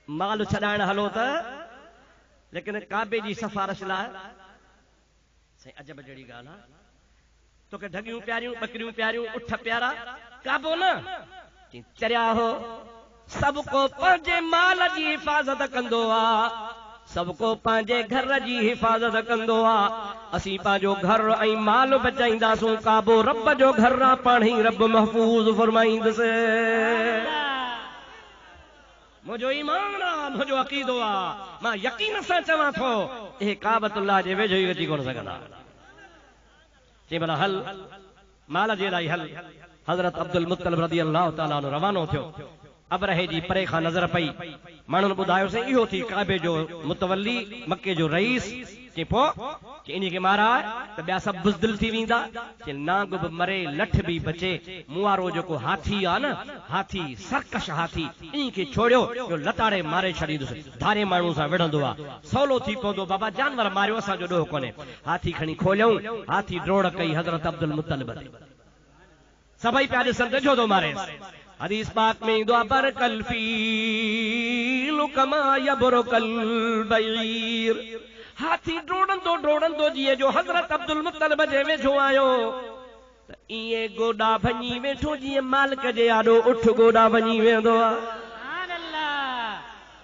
माल छॾाइण हलो त लेकिन काबे जी सिफारिश लाइ साईं अजब जहिड़ी ॻाल्हि आहे तोखे ढगियूं प्यारियूं बकरियूं प्यारियूं उठ प्यारा काबो न चरिया हो सब को पंहिंजे माल जी हिफ़ाज़त कंदो आहे सब को पंहिंजे घर जी हिफ़ाज़त कंदो आहे असीं पंहिंजो घर ऐं माल बचाईंदासूं काबो रब जो घर आहे पाण ई रब महफ़ूज़ फरमाईंदुसि मुझो ईमान आहे मुझो अक़ीदो आहे मां यकीन सां चवां थो इहे काबतुल्लाह जे वेझो ई अची कोन सघंदा चई भला हल माल जे लाइ हल हज़रत अब्दुल मुत्तलिब रज़ी अल्लाह ताला अन्हु रवानो थियो अबरहे जी परे खां नज़र पई माण्हुनि ॿुधायोसीं इहो थी काबे जो मुतवली मके जो रईस चई पोइ इन खे मारा त ॿिया सभु बुज़दिल थी वेंदा चई नांग बि मरे लठ बि बचे मूं वारो जेको हाथी आहे न हाथी सरकश हाथी इन खे छोड़ियो जो लताड़े मारे छॾींदुसि धारे माण्हू सां विढ़ंदो आहे सवलो थी पवंदो बाबा जानवर मारियो असांजो ॾोह कोन्हे हाथी खणी खोलियऊं हाथी ड्रोड़ कई हज़रत अब्दुल मुत्तलिब सभई पिया ॾिसनि छो थो मारे हदीस पाक में ईंदो आहे बरकल फील कमा यबरकल बईर हाथी ड्रोड़ंदो जीअं जो हज़रत अब्दुल मुत्तलिब जे वेझो आयो त इएं गोॾा भञी वेठो जीअं मालिक जे आॾो उठ गोॾा भञी वेंदो आहे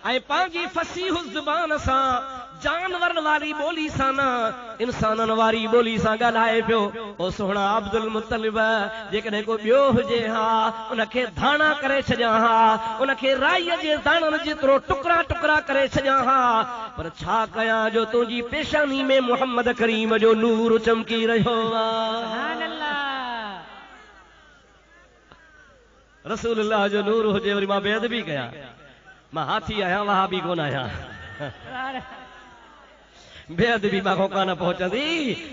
ऐं पंहिंजी फसीह ज़ुबान सां जानवरनि वारी ॿोली सां न इंसाननि वारी ॿोली सां ॻाल्हाए पियो ओ सोहणा अब्दुल मुत्तलिब जेकॾहिं को ॿियो हुजे हा उनखे धाणा करे छॾियां हा उनखे राईअ जे दाणनि जेतिरो टुकड़ा टुकड़ा करे छॾियां हा पर छा कयां जो तुंहिंजी पेशानी में मोहम्मद करीम जो नूर चमकी रहियो आहे रसूलुल्लाह जो नूर हुजे वरी मां बेअदबी कयां मां हाथी आहियां वहाबी कोन आहियां बेअदबी मां को कान पहुचंदी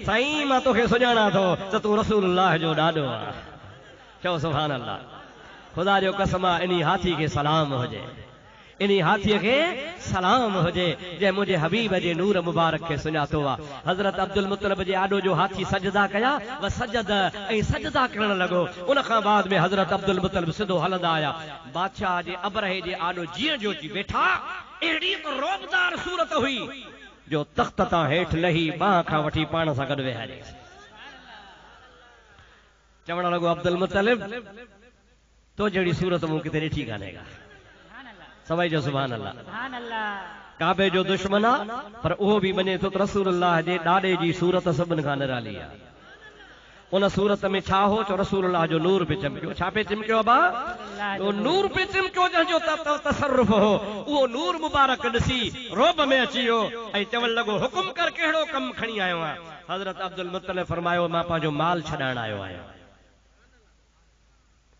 साईं मां तोखे सुञाणा थो त तूं रसूलुल्लाह जो ॾाॾो आहे चओ सुभान अल्लाह ख़ुदा जो कसम आहे इन्ही हाथी खे सलाम हुजे इन्ही हाथीअ खे सलाम हुजे जंहिं मुंहिंजे हबीब जे नूर मुबारक खे सुञातो आहे हज़रत अब्दुल मुत्तलिब जे आॾो जो हाथी सजदा कया व सजद ऐं सजदा करण लॻो उन खां बाद में हज़रत अब्दुल मुत्तलिब सिधो हलंदा आया बादशाह जे अबरहे जे आॾो जीअं जो जी वेठा अहिड़ी त रोबदार सूरत हुई जो तख़्त तां हेठि लही बाह खां वठी पाण सां गॾु वेहारे चवण लॻो अब्दुल मुत्तलिब तो जहिड़ी सूरत मूं किथे ॾिठी कान्हे सभई जो सुभान अल्लाह काबे जो दुश्मन आहे पर उहो बि मञे थो त रसूलुल्लाह जे ॾाॾे जी सूरत सभिनि खां निराली आहे उन सूरत में छा हो चो रसूलुल्लाह जो नूर पे चमकियो छा पे चमकियो बा तो नूर पे चमकियो जंहिंजो तसर्रुफ हो उहो नूर मुबारक ॾिसी रोब में अची वियो ऐं चवण लॻो हुकुम कर कहिड़ो कमु खणी आयो आहे हज़रत अब्दुल मुत्तलिब फरमायो मां पंहिंजो माल छॾाइण आयो आहियां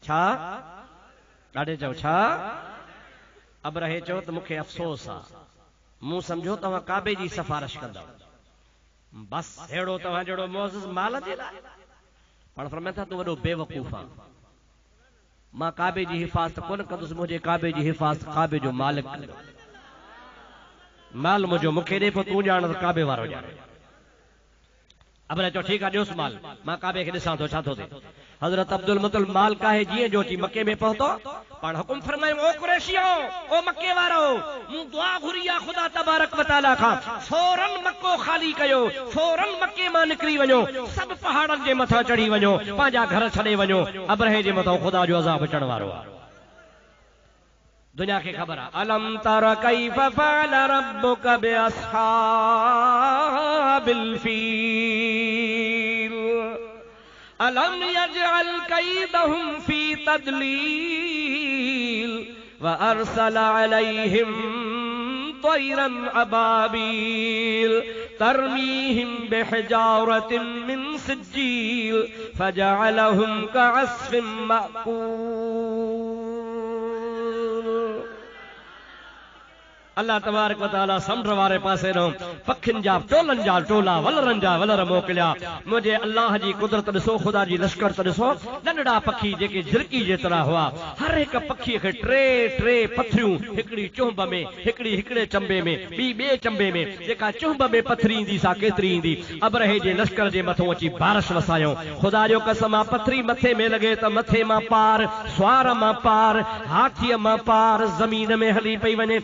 छा ॾाॾे चओ छा अबरहे चयो त मूंखे अफ़सोस आहे मूं सम्झो तव्हां काबे जी सिफारिश कंदव बस अहिड़ो तव्हां जहिड़ो मोअज़्ज़िज़ माल जे लाइ पाण फरमाइनि था तूं वॾो बेवकूफ़ आहे मां काबे जी हिफ़ाज़त कोन कंदुसि मुंहिंजे काबे जी हिफ़ाज़त काबे जो मालिक कंदो माल मुंहिंजो मूंखे ॾे पोइ तूं ॼाण त काबे वारो ॼाणे अबरे चओ ठीकु आहे ॾियोसि माल मां काबे खे ॾिसां थो छा थो थिए हज़रत अब्दुल मुत्तलिब माल काहे जीअं जो अची मके में पहुतो पाण हुकुम फरमायो ओ कुरैशियो ओ मके वारो मूं दुआ घुरी आहे ख़ुदा तबारक व तआला खां फौरन मक्को खाली कयो फौरन मके मां निकिरी वञो सभु पहाड़नि जे मथां चढ़ी वञो पंहिंजा घर छॾे वञो अबरहे जे मथां ख़ुदा जो अज़ाब अचण वारो आहे दुनिया खे ख़बर आहे अलम तर कैफ फअल रब्बुक बि अस्हाबिल फील अलम यजअल कैदहुम फी तदलील व अरसल अलैहिम तयरन अबाबील तरमीहिम बिहिजारतिन मिन सिज्जील फजअलहुम कअस्फिन मअकूल अल्लाह तबारक व तआला समुंड वारे पासे नो पखिन जा टोलन जा टोला वलरन जा वलर मोकलिया मुझे अल्लाह जी कुदरत ॾिसो ख़ुदा जी लश्कर त ॾिसो नंढड़ा पखी जेके झिरकी जेतरा हुआ हर एक पखी के टे टे पथरियूं हिकड़ी चुंब में हिकड़ी हिकड़े चंबे में ॿी ॿिए चंबे में जेका चुंब में पथरी ईंदी सा केतरी ईंदी अबरहे जे लश्कर जे मथों अची बारिश वसायो खुदा जो कसम आ पथरी मथे में लगे त मथे मां पार स्वार मां पार हाथी मां पार जमीन में हली पई वने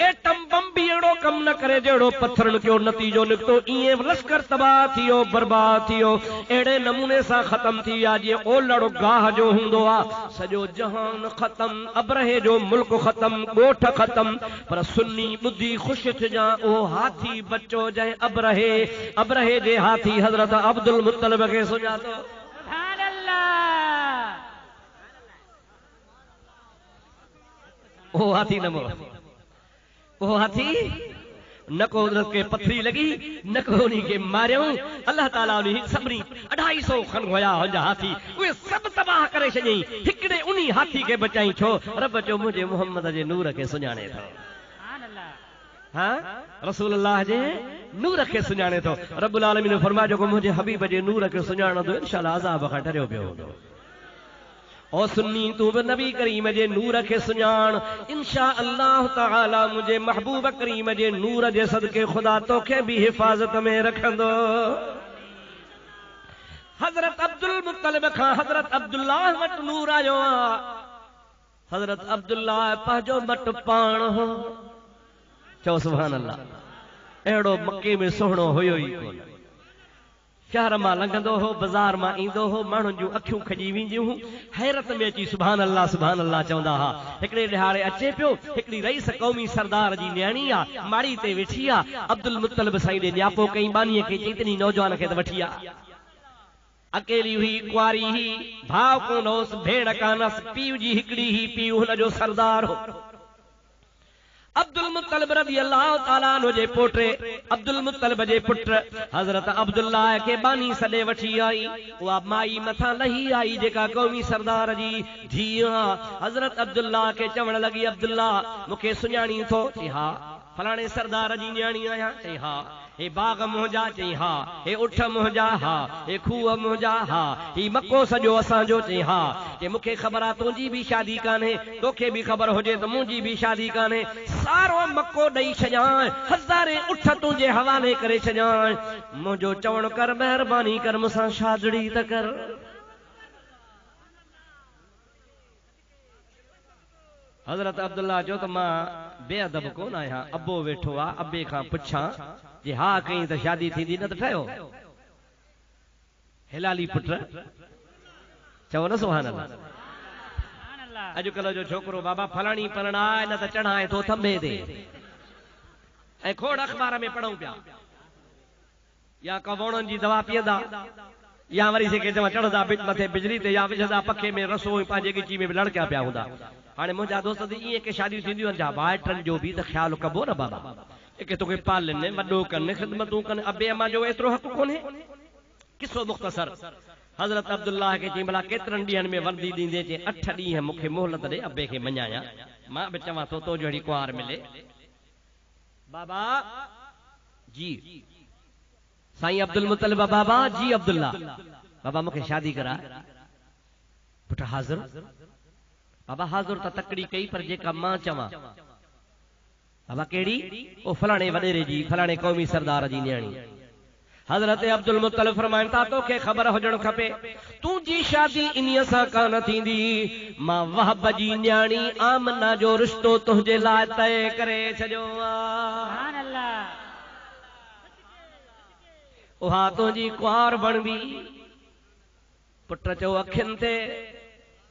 एटम बम भी एड़ो कम न करे जेड़ो पत्थरन क्यों नतीजो निकतो इए लश्कर तबाह थियो बर्बाद थियो एड़े नमूने सा खत्म थी आ जे ओलड़ गाह जो हुंदो आ सजो जहान खत्म अबरहे जो मुल्क खत्म गोठ खत्म पर सुन्नी बुद्धि खुश थिजा ओ हाथी बच्चो जय अबरहे जे हाथी हजरत अब्दुल मुत्तलिब के सुञातो सुभान अल्लाह ओ हाथी नमो वो हाथी न को के पथरी लगी न को उन्हीं के मारियो अल्लाह ताला उन्हीं सबनी 250 खन होया हुंजा हाथी वे सब तबाह करे छई हिकड़े उन्हीं हाथी के बचाई छो रब जो मुझे मोहम्मद जे नूर के सुञाणे थो सुभान अल्लाह हां रसूलुल्लाह जे नूर के सुञाणे थो रब्बुल आलमीन ने फरमायो जो मुझे हबीब जे नूर के सुञाणो तो इंशाअल्लाह अज़ाब खां डरियो पियो हूंदो ओ सुन्नी तू भी नबी करीम जे नूर के सुञाण इंशा अल्लाह ताला मुझे महबूब करीम जे नूर जे सदके खुदा तोखे भी हिफाजत में रखंदो हजरत अब्दुल मुत्तलिब खां हजरत अब्दुल्लाह वट नूर आयो हजरत अब्दुल्लाह पाजो मट पाण हो चो सुभान अल्लाह एड़ो मक्के में सोहणो होयो ही कोन शहर मां लंघंदो हो बाजार मां ईंदो हो माण्हुनि जूं अखियूं खजी वेंदियूं हैरत में अची सुभान अल्लाह चवंदा हा हिकिड़े ॾिहाड़े अचे पियो हिकिड़ी रईस क़ौमी सरदार जी न्याणी आ माड़ी ते वेठी आ अब्दुल मुत्तलिब साईं ॾे न्यापो कई बानीअ खे चई तनी नौजवान खे त वठी आ अकेली हुई कुआरी ही भाव कोन होसि भेण कानस पीउ जी हिकिड़ी ही पीउ हुन जो सरदार हो अब्दुल मुत्तलिब रज़ी अल्लाह ताला अन्हु जे पोटे अब्दुल मुत्तलिब जे पुत्र हजरत अब्दुल्लाह के बानी सॾे वठी आई उहा माई मथां लही आई जेका क़ौमी सरदार जी धीउ हजरत अब्दुल्लाह के चवण लगी अब्दुल्लाह मूंखे सुञाणी थो चई हा फलाणे सरदार जी न्याणी आहियां चई हा हे बाग मुंहिंजा चई हा हे उठ मुंहिंजा हा हे खूह मुंहिंजा हा ही मको सॼो असांजो चई हा कि मूंखे ख़बर आहे तुंहिंजी बि शादी कान्हे तोखे बि ख़बर हुजे त मुंहिंजी बि शादी कान्हे सारो मको ॾेई छॾियां हज़ारे उठ तुंहिंजे हवाले करे छॾियां मुंहिंजो चवण कर महिरबानी कर मूंसां शादड़ी त कर हजरत अब्दुल्ला जो तो मां बेअदब कोन आहियां अबो वेठो आ अबे खां पुछां जे हा कई त शादी थींदी न त ठहियो हिलाली पुट चवो न सुभान अल्लाह अॼुकल्ह जो छोकिरो बाबा फलाणी परणाए न त चढ़ाए थो थंबे ते ऐं खोड़ अख़बार में पढ़ूं पिया या कवोड़नि जी दवा पीअंदा या वरी जेके चवां चढ़ंदा मथे बिजली ते या विझंदा पखे में रसो पंहिंजे गिची में लड़किया पिया हूंदा हाणे मुंहिंजा दोस्त ईअं के शादियूं थींदियूं आहिनि छा भाइटनि जो बि त ख्यालु कबो न बाबा के तोखे पालनि वॾो कनि ख़िदमतूं कनि अबे अम्मा जो एतिरो हक़ कोन्हे किसो मुख़्तसर हज़रत अब्दुल्लाह के चई भला केतिरनि ॾींहंनि में वर्दी ॾींदे चई 8 ॾींहं मूंखे मोहलत ॾे अबे खे मञाया मां बि चवां थो तो जहिड़ी कुंवार मिले बाबा जी साईं अब्दुल मुत्तलिब बाबा जी अब्दुल्ला बाबा मूंखे शादी करा पुट हाज़िर बाबा हाज़िर त तकड़ी कई पर जेका मां चवां बाबा केड़ी ओ फलाणे वडेरे जी फलाणे क़ौमी सरदार जी न्याणी हजरत अब्दुल मुत्तलिब फरमाइन था तोखे ख़बर हुजण खपे तुंहिंजी शादी इन्हीअ सां कान थींदी मां वहब जी न्याणी आमना जो रिश्तो तुंहिंजे लाइ तय करे छॾियो सुभान अल्लाह उहा तुंहिंजी कुंवार बणंदी पुट चयो अखियुनि ते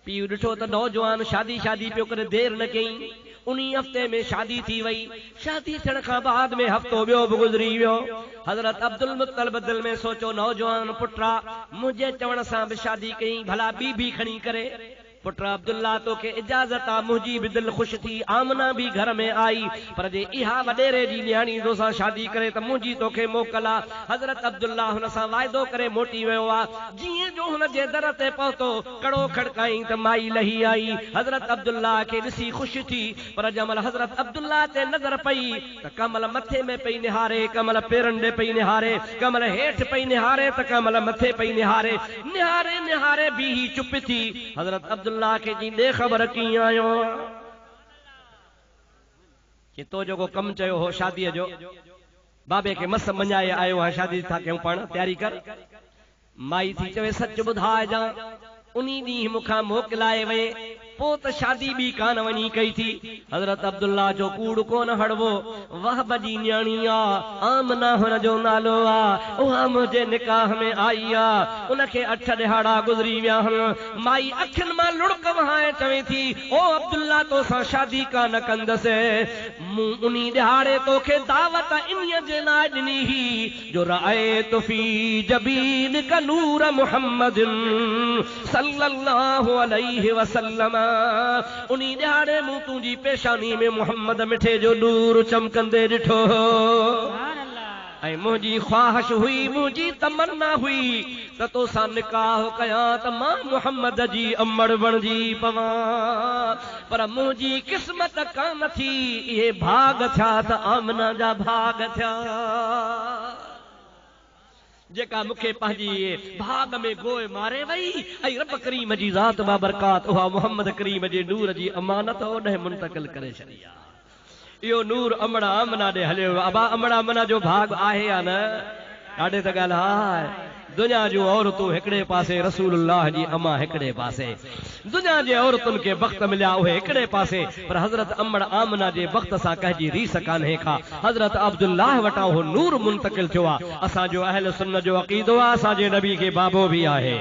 पीउ ॾिठो त नौजवान शादी पियो करे देर न कई उन्हीं हफ्ते में शादी थी वई शादी थियण खां बाद में हफ्तो ॿियो बि गुज़री वियो हज़रत अब्दुल मुत्तलिब दिल में सोचो नौजवान पुटा मुंहिंजे चवण सां बि शादी कई भला ॿी बि खणी करे पुट अब्दुल्ला तो के इजाजत आ मुंहिंजी भी दिल खुश थी आमना भी घर में आई पर जे इहा वडेरे जी न्याणी दो सां शादी करे त मुंहिंजी तोखे मोकल आ हज़रत अब्दुल्ला हुन सां वाइदो करे मोटी वियो आ जीअं जो हुन जे दर ते पहुतो कड़ो खड़काई त माई लही आई हज़रत अब्दुल्ला खे ॾिसी ख़ुश थी पर जमल हज़रत अब्दुल्ला ते नज़र पई त कमल मथे में पई निहारे कमल पेरनि ॾे पई निहारे कमल हेठि पई निहारे त कमल मथे पई निहारे निहारे निहारे बीही चुप थी हज़रत अब्दुल्ला के जी दे खबर की आयो कि तो जो कम चयो हो शादी जो बाबे के मस मञाए आयो है शादी था क्यों पण तैयारी कर माई थी चवे सच बुधाए जा उनी दी मुखा मोकलाए वे पो त शादी भी कान वनी कई थी हज़रत अब्दुल्ला जो कूड़ कोन हड़वो वाह बजी न्याणिया आमना हुन जो नालो आ उहा मुझे निकाह में आई आ उनके 8 दिहाड़ा गुजरी विया माई अखिन मां लुड़क वहाए चवे थी ओ अब्दुल्ला तो सा शादी कान कंदसे उनी दिहाड़े तोखे दावत इन्हीअ जे लाइ ॾिनी ही जो राए तो फी जबीन का नूर मुहम्मदिन सल्लल्लाहु अलैहि वसल्लम उनी दिहाड़े मूं तुंहिंजी पेशानी में मोहम्मद मिठे जो नूर चमकंदे ॾिठो ऐं मुंहिंजी ख्वाहिश हुई मुंहिंजी तमन्ना हुई त तोसां निकाह कयां त मां मोहम्मद जी अमड़ बणजी पवां पर मुंहिंजी क़िस्मत कान थी इहे भाग थिया त आमना जा भाग थिया जेका मुखे पंहिंजी भाग में गोए मारे वई ऐं रब करीम जी ज़ात बाबरकात उहा मोहम्मद करीम जे नूर जी अमानत ओॾे मुंतकिल करे छॾी आहे इहो नूर अमड़ा आमना ॾे हलियो अबा अमड़ा आमना जो भाग आहे या न ॾाढे त ॻाल्हि आहे दुनिया जूं औरतूं हिकिड़े पासे रसूलुल्लाह जी अमा हिकिड़े पासे दुनिया जे औरतुनि खे वक़्त मिलिया उहे हिकिड़े पासे पर हज़रत अमड़ आमना जे वक़्त सां कंहिंजी रीस कान्हे का हज़रत अब्दुल्लाह वटां उहो नूर मुंतकिल थियो आहे असांजो अहल सुन्नत जो अक़ीदो आहे असांजे नबी खे बाबो बि आहे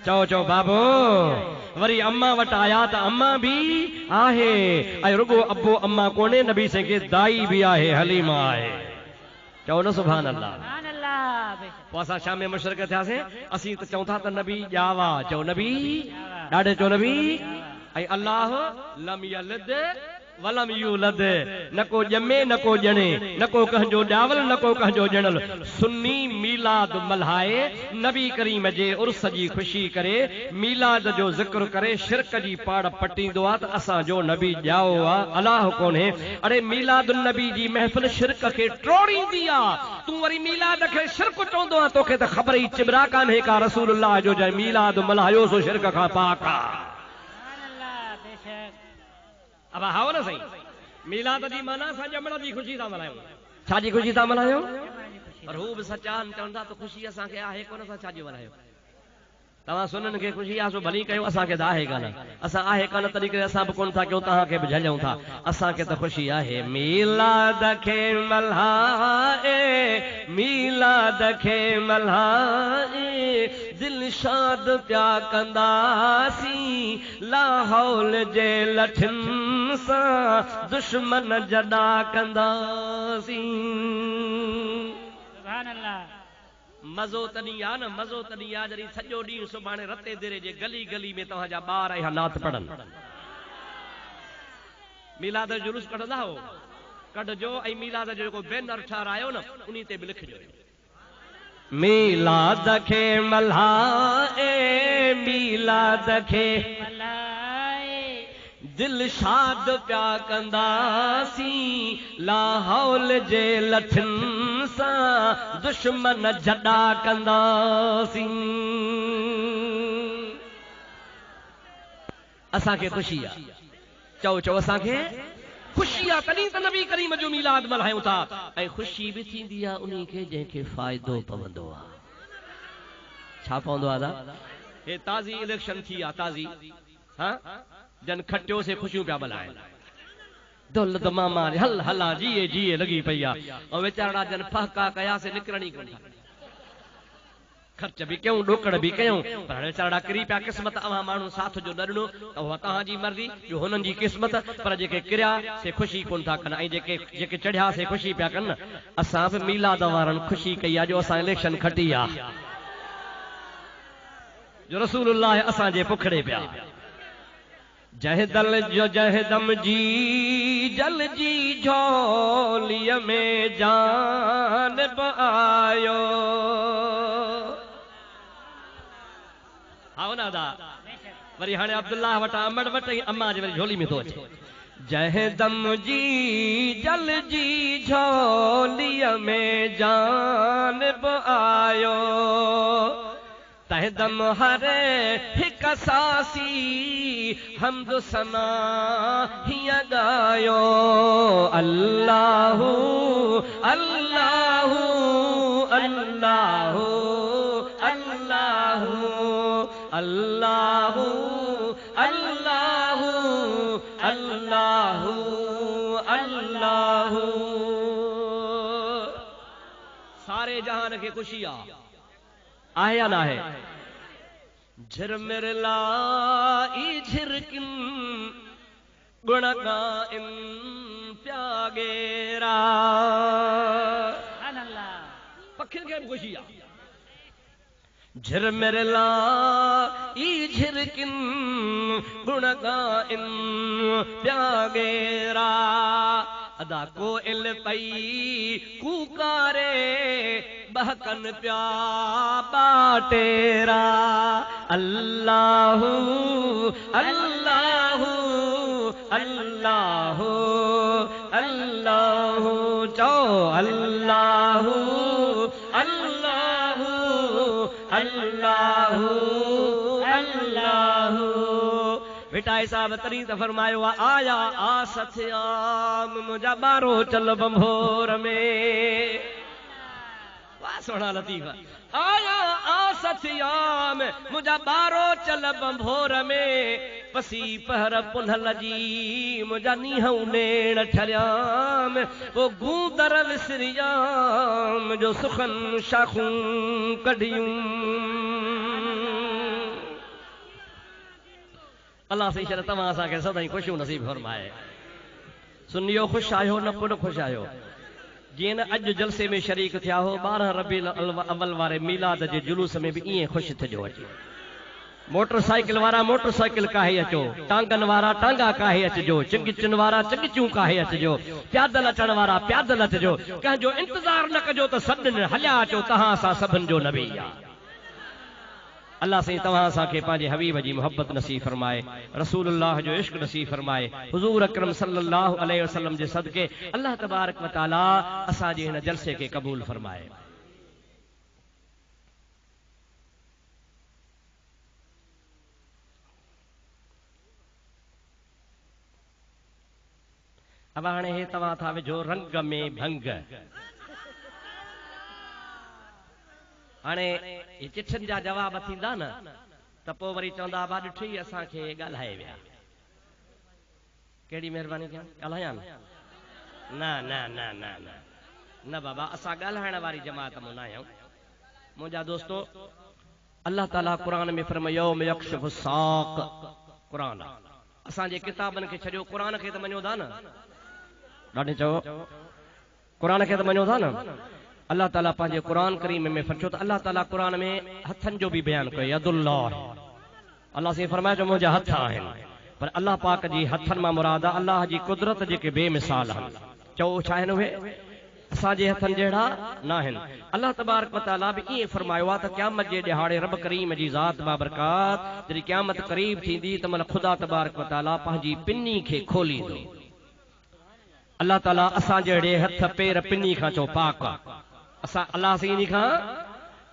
चओ चओ बाबो वरी अम्मा वटि आया त अम्मा बि आहे ऐं रुगो अबो अम्मा कोन्हे नबी से के दाई बि आहे हलीमा आहे चओ न सुभान अल्लाह पोइ असां शाम में मुशरक थियासीं असीं त चऊं था त नबी ॼावा चओ नबी ॾाढे चओ नबी ऐं अल्लाह लम यलिद वलम यूलद न को ॼमे न को ॼणे न को कंहिंजो ॼावल न को कंहिंजो ॼणल सुन्नी मीलाद मल्हाए नबी करीम जे उर्स जी ख़ुशी करे मीलाद जो ज़िक्र करे शिरक जी पाड़ पटींदो आहे त असांजो नबी ॼाओ आहे अलाह कोन्हे अड़े मीलाद नबी जी महफ़िल शिरक खे टोड़ींदी आहे तूं वरी मीलाद खे शिरक चवंदो आहे तोखे त ख़बर ई चिबरा कान्हे का रसूलुल्लाह जो जंहिं मीलाद मल्हायो सो शिरक खां पाक आहे अब हाओ न सही मीलाद जी माना असां ॼमण जी ख़ुशी था मल्हायूं छाजी ख़ुशी था मल्हायूं पर हू बि सचा चवंदा त ख़ुशी असांखे आहे कोन असां छाजी मल्हायूं तव्हां सुननि खे ख़ुशी आहे सो भली कयूं असांखे त आहे कान असां आहे कान तॾहिं करे असां बि कोन था कयूं तव्हांखे बि झलियूं था असांखे त ख़ुशी आहे मीलाद खे मल्हाए मीलाद खे मल्हाए दिल शाद प्या कंदासीं लाहौल जे लठिन सां दुश्मन जॾा कंदासीं सुभान अल्लाह मज़ो तॾहिं आहे न मज़ो तॾहिं आहे जॾहिं सॼो ॾींहुं सुभाणे रते देरे जे गली गली में तव्हांजा ॿार इहा नात पढ़नि मीलाद जो जुलूस कढंदा हो कढजो ऐं मीलाद जो जेको बैनर ठारायो न उन ते बि लिखिजो मीलाद खे मल्हाए मीलाद खे मल्हाए दिल शाद प्या कंदासीं लाहौल जे लठिन सां दुश्मन जॾा कंदासीं असांखे ख़ुशी आहे चओ चओ असांखे ख़ुशी आहे तॾहिं त नबी करीम जो मीलाद मल्हायूं था ऐं ख़ुशी बि थींदी आहे उन्ही खे जंहिंखे फ़ाइदो पवंदो आहे छा पवंदो आहे हे ताज़ी इलेक्शन थी आहे ताज़ी हा जन खटियो से ख़ुशियूं पिया मल्हाइनि दौलत मामा हल हला जीए जीए लॻी पई आहे ऐं वीचारा जन फहका कयासीं निकिरणी कोन खर्च भी क्यों डोकड़ भी क्यों पर वीचारा किरी पिया क़िस्मत अवां माण्हू साथ जो न ॾिनो त उहा तव्हांजी मर्ज़ी जो हुननि जी क़िस्मत पर जेके किरिया से ख़ुशी कोन था कनि ऐं जेके चढ़िया से ख़ुशी पिया कनि असां बि मीलाद वारनि ख़ुशी कई आहे जो असां इलेक्शन खटी आहे जो रसूलुल्लाह असां जे पुखड़े पिया जह दल जो जह दम जी जल जी झोलीअ में जान आयो हाँ ना दा वरी हाणे अब्दुल्लाह वटा अमड़ वट अम्मा जे वरी झोली में तो अचे जह दम जी जल जी झोलीअ में जान आयो तह दम हरे हिक सासी हमद सना हिया गायो अल्लाहु अल्लाहु अल्लाहु अल्लाहु अल्लाहु अल्लाहु अल्लाहु अल्लाहु सारे जहान के खुशी आहे या ना है झिरमिरला ई झिरकिन गुणगा इन प्यागेरा पखिन के खुशी झिरमिरला ई झिरकिन गुणगा इन प्यागेरा अदा को इल पई कुकारे बहकन प्या बाटेरा अल्लाहु अल्लाहु अल्लाहु अल्लाहु चो अल्लाहु अल्लाहु अल्लाहु अल्लाहु बेटा साहब तरी त फरमायो आया आ सथियाम मुझा बारो चल बंभोर में वाह सोना लतीफा आया आ सथियाम मुझा बारो चल बंभोर में पसी पहर पुनल जी मुझा नीहू नेण ठरियाम वो गूंदर विसरियाम जो सुखन शाखूं कढियूं अल्लाह से शर तव्हां असांखे सदाई ख़ुशियूं नसीब फरमाए सुनियो ख़ुशि आहियो न पुन ख़ुशि आहियो जीअं न अॼु जलसे में शरीक थिया हो 12 रबीउल अव्वल वारे मीलाद जे जुलूस में बि ईअं ख़ुशि थिजो अचे मोटरसाइकिल वारा मोटरसाइकिल काहे अचो टांगन वारा टांगा काहे अचजो चिंगिचुन वारा चिंगिचूं काहे अचजो प्यादल अचण वारा प्यादल अचजो कंहिंजो इंतज़ार न कजो त सभिनी हलिया अचो तव्हां असां सभिनि जो नबी आहे अल्लाह से तव्हां असांखे पंहिंजे हबीब जी मोहब्बत नसीब फरमाए रसूलुल्लाह जो इश्क नसीब फरमाए हुजूर अकरम सल्लल्लाहु अलैहि वसल्लम जे सदके अल्लाह तबारक व तआला असांजे हिन जलसे खे क़बूल फरमाए अब हाणे हे तव्हां था विझो रंग में भंग हाणे चिठियुनि जा जवाब थींदा न त पोइ वरी चवंदा बा ॾिठी असांखे ॻाल्हाए विया कहिड़ी महिरबानी कयां ॻाल्हायां न न न न न न बाबा असां ॻाल्हाइण वारी जमात मूं न आहियूं मुंहिंजा दोस्तो अल्लाह ताला क़ुरान में फरमायो यक्शिफु साक़ क़ुरान असांजे किताबनि खे छॾियो क़ुरान खे त मञो था न ॾाढे चओ क़ुरान खे त मञो था न अल्लाह ताला पंहिंजे क़ुरान करीम में फरमायो त अल्लाह ताला क़ुरान में हथनि जो बि बयानु कयो यदुल्लाह अल्लाह से फरमायो जो मुंहिंजा हथ आहिनि पर अल्लाह पाक जी हथनि मां मुराद आहे अल्लाह जी कुदरत जेके बेमिसाल आहिनि चओ छा आहिनि उहे असांजे हथनि जहिड़ा न आहिनि अल्लाह तबारक व तआला बि ईअं फरमायो आहे त क़यामत जे ॾिहाड़े रब करीम जी ज़ात बाबरकात जॾहिं क़यामत क़रीब थींदी त महिल ख़ुदा तबारक व तआला पंहिंजी पिनी खे खोलींदो अल्लाह ताला असां जहिड़े हथ पेर पिनी खां चओ पाक असां अल्लाह से इन्ही खां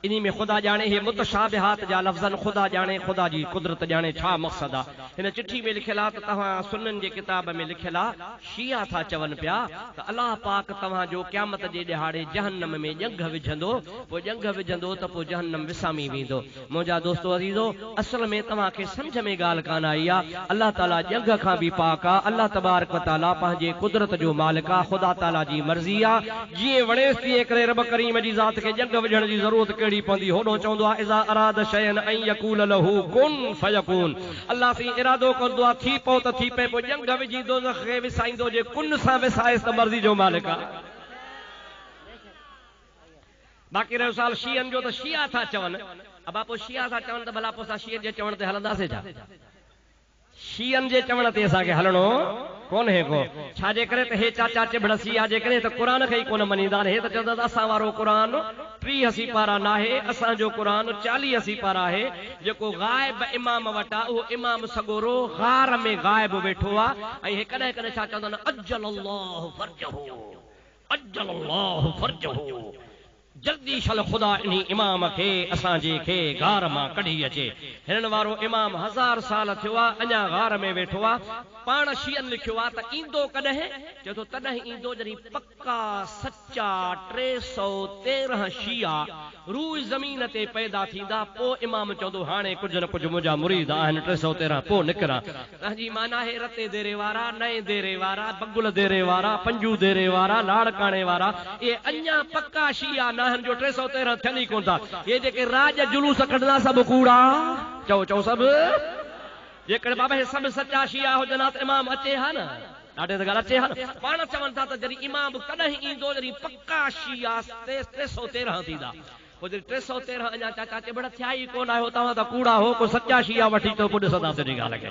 इन्ही में ख़ुदा जाने हे मुतशाबिहात जा लफ़्ज़न ख़ुदा जाने ख़ुदा जी कुदरत जाने छा मक़सद आहे हिन चिठी में लिखियल आहे त तव्हां सुन्नन जे किताब में लिखियल आहे शिया था चवनि पिया त अल्लाह पाक तव्हां जो क़यामत जे ॾिहाड़े जहन्नम में जंग विझंदो पोइ जंग विझंदो त पोइ जहन्नम विसामी वेंदो मुंहिंजा दोस्तो अज़ीज़ो असल में तव्हांखे सम्झ में ॻाल्हि कान आई आहे अल्लाह ताला जंग खां बि पाक आहे अल्लाह तबारक व तआला पंहिंजे कुदरत जो मालिक आहे ख़ुदा ताला जी मर्ज़ी आहे जीअं वणेसि तीअं करे रब करीम जी ज़ात खे जंग विझण जी ज़रूरत कहिड़ी पवंदी होॾो चवंदो आहे इज़ा अराद शयन ऐं यकूल लहू कुन फयकून अल्लाह से इरादो कंदो आहे थी पओ त थी पए पोइ जंग विझी दोज़ख खे विसाईंदो जे कुन सां विसाएसि त मर्ज़ी जो मालिक आहे बाक़ी रहियो साल शीयन जो त शिया था चवनि अब पोइ शिया था चवनि त भला पोइ असां शीयन जे चवण ते हलंदासीं छा शीयन जे चवण ते असांखे हलणो कोन्हे को छाजे करे त हे चाचा चिबड़ शिया जे करे त क़ुरान खे ई कोन मञींदा आहिनि हे त चवंदा असां वारो क़ुरान 30 सिपारा नाहे असांजो क़ुरान 40 सिपारा आहे जेको गायब इमाम वटा उहो इमाम सगोरो गार में गायब वेठो आहे ऐं कॾहिं कॾहिं छा चवंदा आहिनि अज्जल अल्लाह फरजहू जल्दी शल खुदा इन्ही इमाम खे असांजे खे गार मां कढी अचे हिननि वारो इमाम 1000 साल थियो आहे अञा गार में वेठो आहे पाण शियन लिखियो आहे त ईंदो कॾहिं चए थो तॾहिं ईंदो जॾहिं पक्का सच्चा 313 शिया रूह ज़मीन ते पैदा थींदा पोइ इमाम चवंदो हाणे कुझु न कुझु मुंहिंजा मुरीद आहिनि 313 पोइ निकिरा तव्हांजी माना आहे रते देरे वारा नए देरे वारा बगुल देरे वारा पंजू देरे वारा लाड़काणे वारा ये अञा पक्का शिया न जो 313 थियनि ई कोन था ये जेके राज जुलूस कढंदा सभु कूड़ा चओ चओ सभु जेकॾहिं बाबा हे सभु सच्चा शिया हुजनि त इमाम अचे हा न ॾाढे त ॻाल्हि अचे हा न पाण चवनि था त जॾहिं इमाम कॾहिं ईंदो जॾहिं पक्का शिया 313 थींदा पोइ जॾहिं 313 अञा चाचा चिबड़ थिया ई कोन आहियो तव्हां त कूड़ा हो को सच्चा शिया वठी तो पोइ ॾिसंदा तुंहिंजी ॻाल्हि खे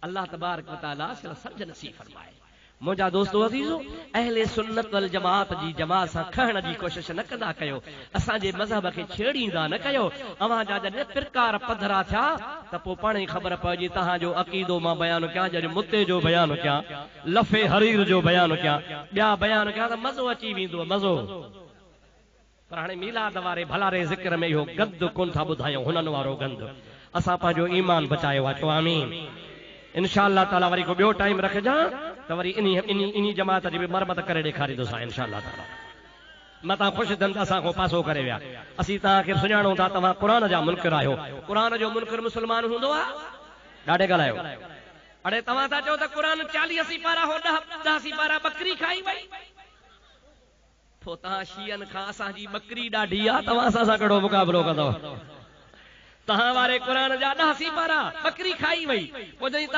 अल्लाह तबारक व तआला सम्झ नसीब फरमाए मुंहिंजा दोस्तो अज़ीज़ो अहले सुन्नत वल जमात जी जमात सां खहण जी कोशिश न कंदा कयो असांजे मज़हब खे छेड़ींदा न कयो अवां जा जॾहिं प्रकार पधरा थिया त पोइ पाण ई ख़बर पइजी तव्हांजो अक़ीदो मां बयानु कयां जॾहिं मुते जो बयानु कयां लफ़े हरीर जो बयानु कयां ॿिया बयानु कयां त मज़ो अची वेंदो मज़ो पर हाणे मीलाद वारे भलारे ज़िक्र में इहो गंद कोन था ॿुधायूं हुननि वारो गंद असां पंहिंजो ईमान बचायो आहे चओ आमीन इंशाअल्लाह ताला वरी को ॿियो टाइम रखजां त वरी इन्ही जमात जी बि मरमत करे ॾेखारींदोसां इंशाअल्लाह ताला मतां ख़ुशि थियनि असां को पासो करे विया असीं तव्हांखे सुञाणूं था तव्हां क़ुरान जा मुनकिर आहियो क़ुरान जो मुनकिर मुस्लमान हूंदो आहे ॾाढे ॻाल्हायो अड़े तव्हां था चओ त क़ुरान 40 सिपारा हो 10 सिपारा बकरी खाई वई पोइ तव्हां शीयन खां असांजी बकरी ॾाढी आहे तव्हां असां सां कहिड़ो मुक़ाबिलो कंदव तहां वारे क़ुरान जा 10 सिपारा बकरी खाई वई पोइ जॾहिं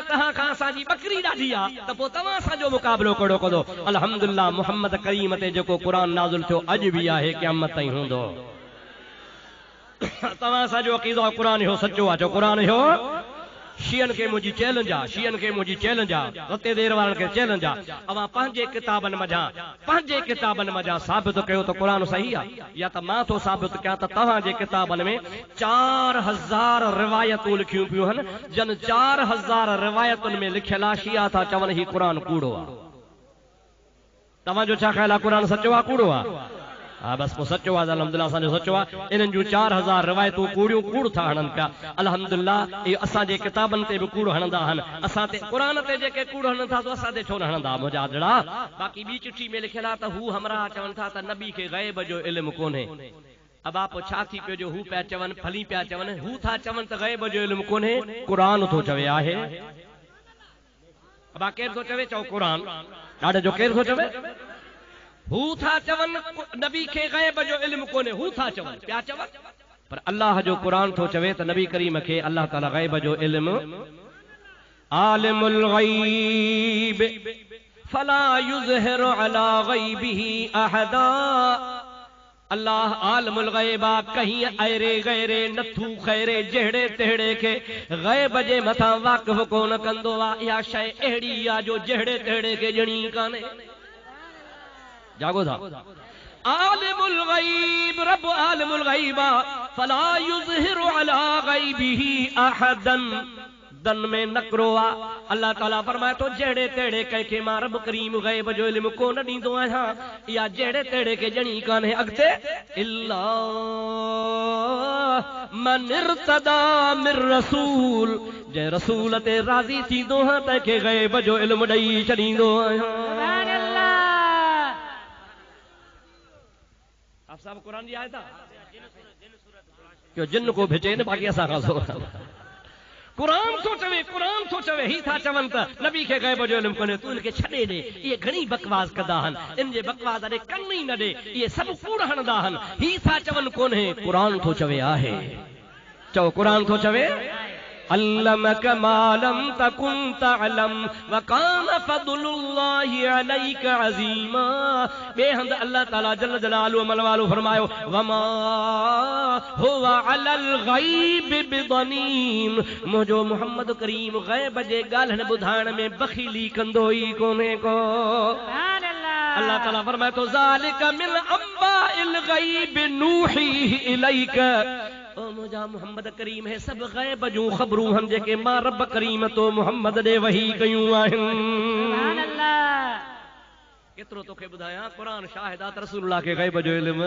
तहां खां असांजी बकरी ॾाढी आहे त पोइ तव्हां असांजो मुक़ाबिलो कहिड़ो कंदो अल्हम्दुलिल्लाह मुहम्मद करीम ते जेको क़ुरान नाज़िल थियो अॼु बि आहे क़यामत ताईं हूंदो तव्हां असांजो अक़ीदो आहे क़ुरान इहो सचो आहे चओ क़ुरान इहो शियन के मुझी चैलेंज आ शियन के मुझी चैलेंज आ रते देर वारन के चैलेंज आ अवा पंहिंजे किताबन मजा साबित कयो तो कुरान सही आ या त मां तो साबित कया त तव्हां जे किताबन में 4000 रिवायतूं लिखियूं पियूं हन जन 4000 रिवायतुन में लिखियल आ शिया था चवन ही कुरान कूड़ो आ तव्हां जो छा ख्याल आ कुरान सचो आ कूड़ो आ हाँ बस वो सचो आहे अल्हम्दुलिल्लाह असांजो सचो आहे इन्हनि जूं 4000 रिवायतूं कूड़ियूं कूड़ था हणनि पिया अल्हम्दुलिल्लाह इहे असांजे किताबनि ते बि कूड़ हणंदा आहिनि असां ते क़ुरान ते जेके कूड़ हणनि था असां ते छो न हणंदा मुंहिंजा जड़ा बाक़ी ॿी चिठी में लिखियल आहे त हू हमरा चवनि था त नबी खे ग़ैब जो इल्मु कोन्हे अब आप छा थी पियो जो हू पिया चवनि फली पिया चवनि हू था चवनि त ग़ैब जो इल्मु कोन्हे क़ुरान थो चवे आहे अब केरु थो चवे चओ क़ुरान ॾाढे जो केरु थो चवे हू था चवन नबी के गैब जो इल्म कोने हू था चवन क्या चवन पर अल्लाह जो कुरान तो चवे त नबी करीम के अल्लाह ताला गैब जो इल्म आलिमुल गैब फला युज़हिरु अला गैबिही अहदा अल्लाह आलिमुल गैबा कहीं अरे गैरे नथू खैरे जहड़े तेड़े के गैब जे मथा वाक़िफ़ कोन कंदो आ या शय अहिड़ी आ जो जहड़े तेड़े के ॼणी काने जागो था आलिमुल गैब रब आलिमुल गैबा फला युज़हिरु अला गैबिही अहदन दन में नकरोआ अल्लाह ताला फरमाए तो जेड़े तेड़े के मां रब करीम गैब जो इल्म कोन ॾींदो आहियां या जेड़े तेड़े के ॼणी कान्हे अॻिते इल्ला मन इर्तदा मिर रसूल जे रसूल ते राज़ी थींदो हा तंहिंखे गैब जो इल्म ॾेई छॾींदो आहियां सुभान अल्लाह आप सब कुरान जी आयत क्यों जिन को भेजे न बाकी असा खासो कुरान तो चवे ही था चवन त नबी के गैब जो इल्म कोने तू इनके छडे दे ये घणी बकवास कदा हन इन जे बकवास अरे कन ही न दे ये सब कूड़ हणदा हन ही था चवन कोने कुरान तो चवे आहे चओ कुरान तो चवे अल्लमक मा लम तकुन तअलम वकान फदलुल्लाहि अलैक अज़ीमा। बेहंद अल्लाह ताला जल्ल जलालुहु मलवालु फरमायो वमा हुवा अलल गैब बिदनीन। मुझो मोहम्मद करीम गैब जे गाल्हन बुधाइण में बखीली कंदो ई कोने को। अल्लाह ताला फरमाए तो ज़ालिका मिन अंबाइल गैब नूही इलैक। ओ मुझा मोहम्मद करीम है सब गैब जूं ख़बरूं हम जेके मां रब करीम तो मोहम्मद दे वही कयूं आहिनि। सुभान अल्लाह। केतिरो तोखे ॿुधायां क़ुरान शाहिदात रसूलुल्लाह के गैब जो इल्म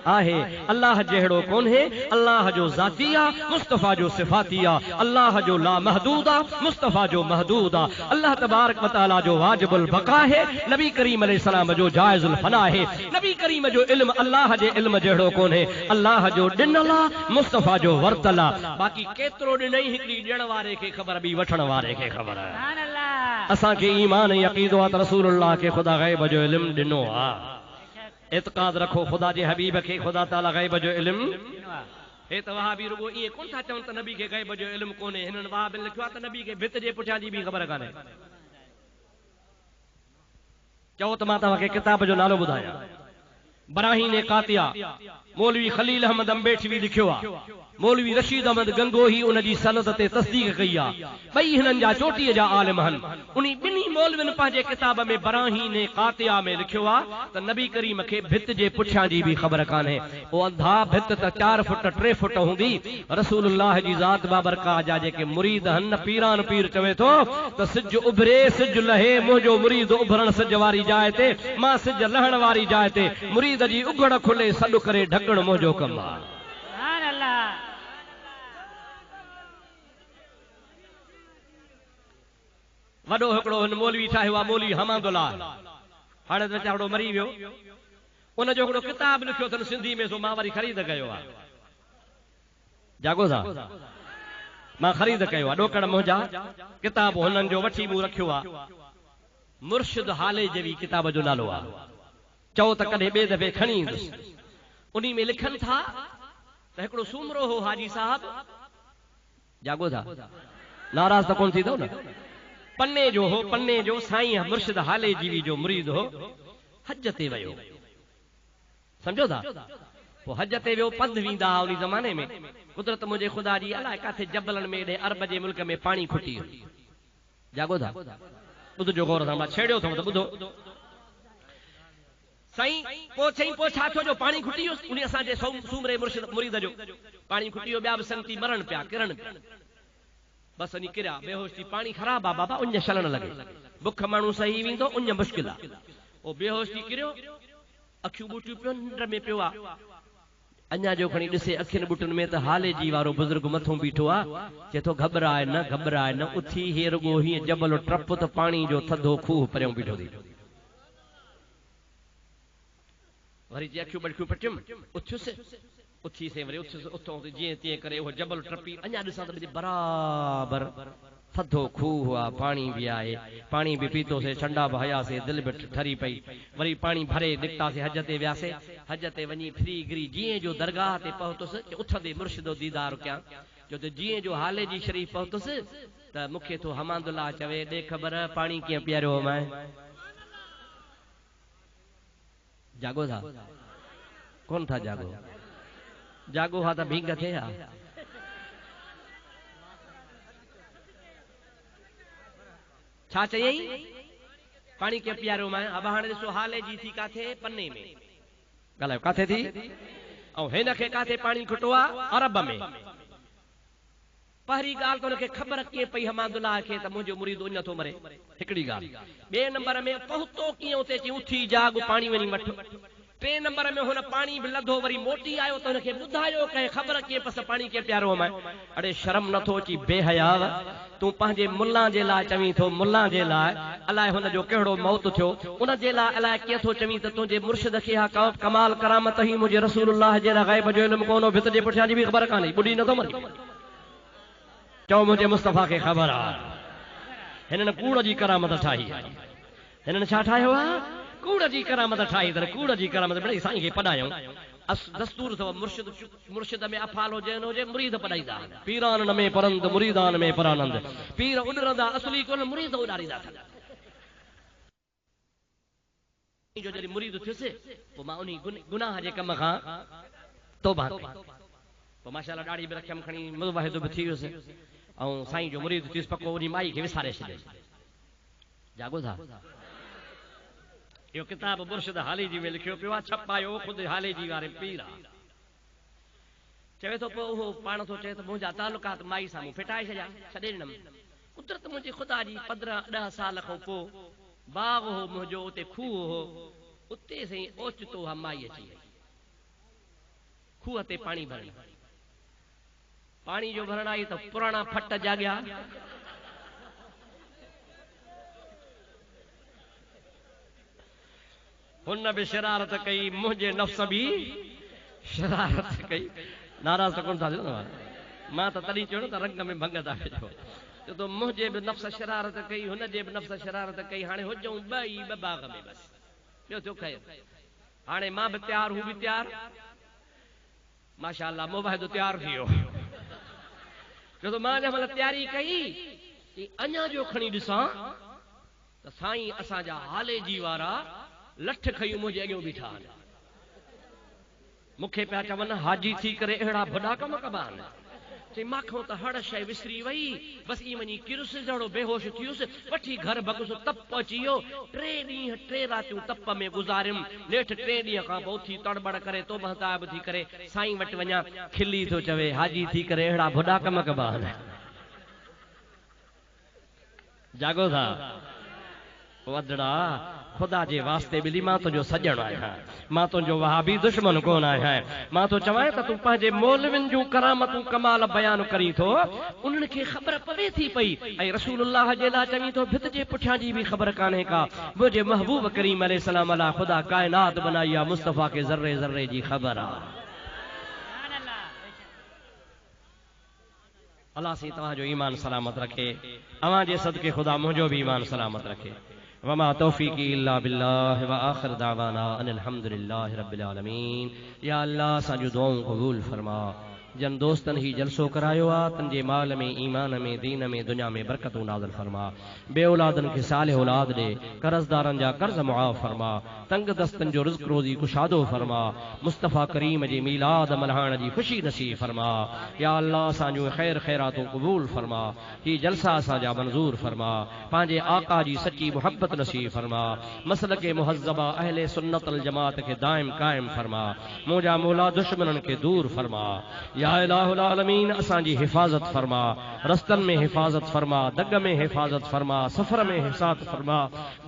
आहे। अल्लाह जहिड़ो कोन्हे, अल्लाह जो ज़ातिया मुस्तफ़ा जो सिफ़ातिया, अल्लाह जो ला महदूदा मुस्तफ़ा जो महदूदा, अल्लाह तबारक व तआला जो वाजिबुल बका है, नबी करीम अलैहिस्सलाम जो जाइज़ुल फना है। नबी करीम जो इल्म अल्लाह जे इल्म जहिड़ो कोन्हे, अल्लाह जो ॾिनला मुस्तफ़ा जो वरतला। बाक़ी केतिरो ॾिनई हिकिड़ी ॾियण वारे खे ख़बर ॿी वठण वारे खे ख़बर आहे। असांखे ईमान यक़ीदो आहे त रसूलुल्लाह के ख़ुदा गैब जो इल्म ॾिनो आहे। इत्क़ाद रखो ख़ुदा जे हबीब खे ख़ुदा ताला गैब जो इल्म हे त वहाबी रुगो ईअं कोन था चवनि त नबी खे गैब जो इल्म कोन्हे। हिननि वहाबिन लिखियो आहे त नबी खे भित जे पुठियां जी बि ख़बर कान्हे। चओ त मां तव्हांखे किताब जो नालो ॿुधायां। बराहीन कातिया मौलवी खलील अहमद अम्बेठवी लिखियो आहे। मौलवी रशीद अहमद गंगोही उन जी सनद ते तस्दीक कई आहे। ॿई हिननि जा चोटीअ जा आलिम आहिनि। उन ॿिन्ही मौलविन पंहिंजे किताब में बराहीन कातिया में लिखियो आहे त नबी करीम खे भित जे पुठियां जी बि ख़बर कान्हे। ओ अंधा भित त 4 फुट 3 फुट हूंदी। रसूलुल्लाह जी ज़ात बाबरकाह जा जेके मुरीद हन, पीरान पीर चवे थो त सिज उभरे सिज लहे, मुंहिंजो मुरीद उभरण सिज वारी जाइ ते, मां सिज लहण वारी जाइ ते, मुरीद जी उघड़ खुले सॾु करे ढकण मुंहिंजो कमु आहे। सुभान अल्लाह। वॾो हिकिड़ो हिन मौलवी ठाहियो आहे, मौलवी हमादुल्ला। हाणे त वीचारो मरी वियो। उन जो हिकिड़ो किताब लिखियो अथनि सिंधी में, सो मां वरी ख़रीद कयो आहे। जागो था, मां ख़रीद कयो आहे। ॾोकड़ मुंहिंजा किताब हुननि जो वठी मूं रखियो आहे। मुर्शिद हाले जेवी किताब जो नालो आहे। चओ त कॾहिं ॿिए दफ़े खणी ईंदुसि। उन्ही में लिखनि था त हिकिड़ो सूमरो हो हाजी साहब। जागो था, नाराज़ त कोन थींदो न। पन्ने जो हो, पन्ने जो साईं मुर्शिद हाले जीवी जो मुरीद हो। हज ते वियो, समझो था। वो हज ते वियो, पंध वींदा उन ज़माने में। कुदरत मुंहिंजे ख़ुदा जी अलाए काथे जबलनि में, एॾे अरब जे मुल्क में पाणी खुटी वियो। जागो था, ॿुधजो गौर सां, मां छेड़ियो अथव त ॿुधो। साईं पोइ चई पोइ छा थियो जो पाणी खुटी वियो। उन असांजे सूमरे मुर्शिद मुरीद जो पाणी खुटी वियो। ॿिया बि संती मरण पिया, किरण पिया। बस वञी किरिया, बेहोश थी। पाणी ख़राब आहे बाबा, उञ छलण लॻे। बुख माण्हू सही वेंदो, उञ मुश्किल आहे। ओ बेहोश थी किरियो, अखियूं ॿूटियूं पियो, निंड में पियो आहे। अञा जो खणी ॾिसे अखियुनि ॿुटुनि में त हाले जी वारो बुज़ुर्ग मथां बीठो आहे। चए थो घबराए न, घबराए न। उथी हे रुगो हीअं जबल टप त पाणी जो थधो खूह परियां बीठो थी। वरी जे अखियूं बड़खियूं पटियुमि, उथियुसि, उथी से वरी उथियुसि। उथो जीअं तीअं करे उहो जबल टपी। अञा ॾिसां त बराबरि थधो खूह आहे, पाणी बि आहे। पाणी बि पीतोसीं, ठंडा बि हयासीं, दिलि बि ठरी पई। वरी पाणी भरे निकितासीं, हज ते वियासीं। हज ते वञी फिरी गिरी जीअं जो दरगाह ते पहुतुसि, उथंदे मुर्शिदो दीदार कयां। जो त जीअं जो हाले जी शरीफ़ पहुतुसि त मूंखे तो हमादुल्ला चवे, ॾे ख़बर पाणी कीअं पीआरियो मैं। जागो था, कौन था जागो? जागो हा त भींग थे हा। छा चयई? पाणी कीअं पीआरियो मैं। अब हाणे ॾिसो हाले जी थी काथे, पन्ने में ॻाल्हायो काथे थी, ऐं हिन खे काथे पाणी खुटो आहे, अरब में। पहिरीं ॻाल्हि त हुनखे ख़बर कीअं पई हमादुल्ला खे त मुंहिंजो मुरीद उञ थो मरे, हिकिड़ी ॻाल्हि। ॿिए नंबर में पहुतो कीअं उते अची उथी जाग पाणी वञी वठ। टे नंबर में हुन पाणी बि लधो, वरी मोटी आयो त हुनखे ॿुधायो कंहिं ख़बर कीअं पस पाणी कीअं प्यारो मैं। अड़े शर्म नथो अची बेहयाव, तूं पंहिंजे मुल्ला जे लाइ चवीं थो, मुल्ला जे लाइ अलाए हुनजो कहिड़ो मौत थियो, उन जे लाइ अलाए कीअं थो चवीं त तुंहिंजे मुर्शिद खे हा कमाल करामत ही मुंहिंजे रसूलुल्लाह जे गैब जो इल्म कोन्हो, भित जे पुठियां जी बि ख़बर कान्हे, ॿुधी नथो मरे। चओ मुंहिंजे मुस्तफ़ा खे ख़बर आहे। हिननि कूड़ जी करामत ठाही आहे। हिननि छा ठाहियो आहे? कूड़ जी करामत ठाही अथनि, कूड़ जी करामत। मिड़ई साईं खे पढ़ायूं। दस्तूर अथव मुर्शिद में अफाल हुजे न हुजे मुरीद पढ़ाईंदा पीरान न में परंद मुरीदान में परानंद पीर उॾरंदा असली कोन मुरीद उॾारींदा था जो जॾहिं मुरीद थियुसि पोइ मां उन गुनाह जे कम खां तौबा कई पोइ माशाअल्लाह ॾाढ़ी बि रखियमि खणी मुवाहिद बि थी वियुसि ऐं साईं जो मुरीद थियुसि पको उन माई खे विसारे छॾियसि जागो था यो किताब मुर्शिद हाली जी में लिखियो पियो आहे छपायो ख़ुदि हाले जी वारे पीर आहे चवे थो पोइ उहो पाण थो चए त मुंहिंजा तालुकात माई सां मूं फिटाए छॾिया छॾे ॾिनमि कुदरत मुंहिंजी ख़ुदा जी 15-10 साल खां पोइ बाग हो मुंहिंजो उते खूह हो उते साईं ओचितो हा माई अची वई खूह ते पाणी भरण पाणी जो भरण आई त पुराणा फट जाॻिया हुन बि शरारत कई मुंहिंजे नफ़्स बि शरारत कई नाराज़ त कोन था थियो न मां त तॾहिं चयो न त रंग में भंग था कजो छो त मुंहिंजे बि नफ़्स शरारत कई हुनजे बि नफ़्स शरारत कई हाणे हुजूं ॿई ॿ बाग में बसि ॿियो थियो ख़ैर हाणे मां बि तयारु हू बि तयारु माशाअल्लाह मुवाहिद तयारु थी वियो छो त मां जंहिं महिल तयारी कई कि अञा जो खणी ॾिसां त साईं असांजा हाले जी वारा लठ खयूं मुंहिंजे अॻियां बीठा आहिनि मूंखे पिया चवनि हाजी थी करे अहिड़ा भॾा कम कबा आहिनि चई माखो त हर शइ विसरी वई बसि ई वञी किरुसि जहिड़ो बेहोश थियुसि वठी घर भॻुसि तप अची वियो 3 ॾींहं 3 रातियूं तप में गुज़ारियमि नेठि 3 ॾींहं खां पोइ उथी तड़बड़ करे तो महताब थी करे साईं वटि वञा खिली थो चवे हाजी थी करे अहिड़ा भॾा कम कबा आहिनि जागो था वदड़ा खुदा जे वास्ते बिली मां तुंहिंजो सजण आहियां मां तुंहिंजो वहाबी दुश्मन कोन आहियां मां तो चवां त तूं पंहिंजे मौलविन जूं करामतूं कमाल बयान करी थो उन्हनि खे ख़बर पवे थी पई ऐं रसूलुल्लाह जे लाइ चवी थो भित जे पुठियां जी बि ख़बर कान्हे का मुंहिंजे महबूब करीम अलैहिस्सलाम अला खुदा कायनात बनाई आहे मुस्तफ़ा खे ज़र्रे ज़र्रे जी ख़बर आहे अल्लाह से तव्हांजो ईमान सलामत रखे अवां जे सदके खुदा मुंहिंजो भी ईमान सलामत रखे वमा तौफीकी इल्ला बिल्लाह व आखिर दावाना अनिल हम्दुलिल्लाहि रब्बिल आलमीन या अल्लाह असांजूं दुआऊं क़बूल फरमा जन दोस्तन ही जलसो करायो आ तंजे माल में ईमान में दीन में दुनिया में बरकतूं नाज़िल फरमा बे औलादन के सालिह औलाद दे कर्जदारन जा कर्ज मुआफ़ फरमा तंग दस्तन जो रिज़्क़ रोज़ी कुशादो फरमा मुस्तफ़ा करीम जी मीलाद मल्हाइण जी खुशी नसीब फरमा या अल्लाह असांजूं खैर खैरातूं क़बूल फरमा ही जलसा असांजा मंज़ूर फरमा पंहिंजे आका जी सच्ची मोहब्बत नसीब फरमा मसलक मुहज़्ज़बा अहले सुन्नत अल जमात के दाइम कायम फरमा मुंहिंजा मौला दुश्मनन के दूर फरमा या इलाहुल आलमीन असांजी हिफ़ाज़त फरमा रस्तन में हिफ़ाज़त फरमा दग में हिफ़ाज़त फरमा सफ़र में हिफ़ाज़त फरमा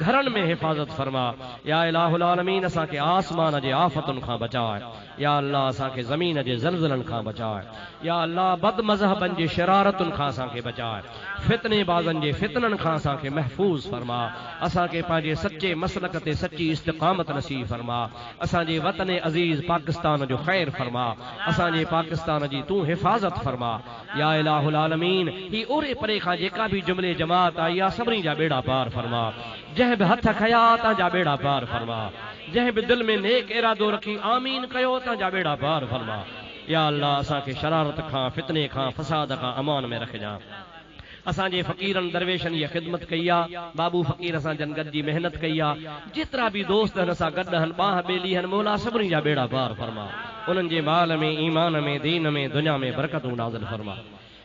घरन में हिफ़ाज़त फरमा या इलाहुल आलमीन असांखे आसमान जे आफ़तुनि खां बचाए या अल्लाह असांखे ज़मीन जे ज़लज़लनि खां बचाए या अल्लाह बद मज़हबन जी शरारतुनि खां असांखे बचाए फितने बाज़न जे फितननि खां असांखे महफूज़ फरमा असांखे पंहिंजे सच्चे मसलक ते सच्ची इस्तिक़ामत नसीब फरमा असांजे वतन अज़ीज़ पाकिस्तान जो ख़ैर फरमा असांजे पाकिस्तान जी तू हिफ़ाज़त फरमा या इलाहुल आलमीन ही ओरे परे खां जेका भी जुमले जमात आई आहे सभिनी जा बेड़ा पार फरमा जंहिं बि हथ खया तव्हांजा बेड़ा पार फरमा जंहिं बि दिल में नेक इरादो रखी आमीन कयो तव्हांजा बेड़ा पार फरमा या अल्लाह असांखे शरारत खां फितने खां फसाद खां अमान में रखजां असांजे फ़कीरन दरवेशन ये खिदमत कई आहे बाबू फ़कीर असां जन गॾिजी मेहनत कई आहे जेतिरा भी दोस्त आहिनि असां गॾु आहिनि बाह बेली आहिनि मौला सभिनी जा बेड़ा पार फरमा उन्हनि जे माल में ईमान में दीन में दुनिया में बरकतूं नाज़िल फरमा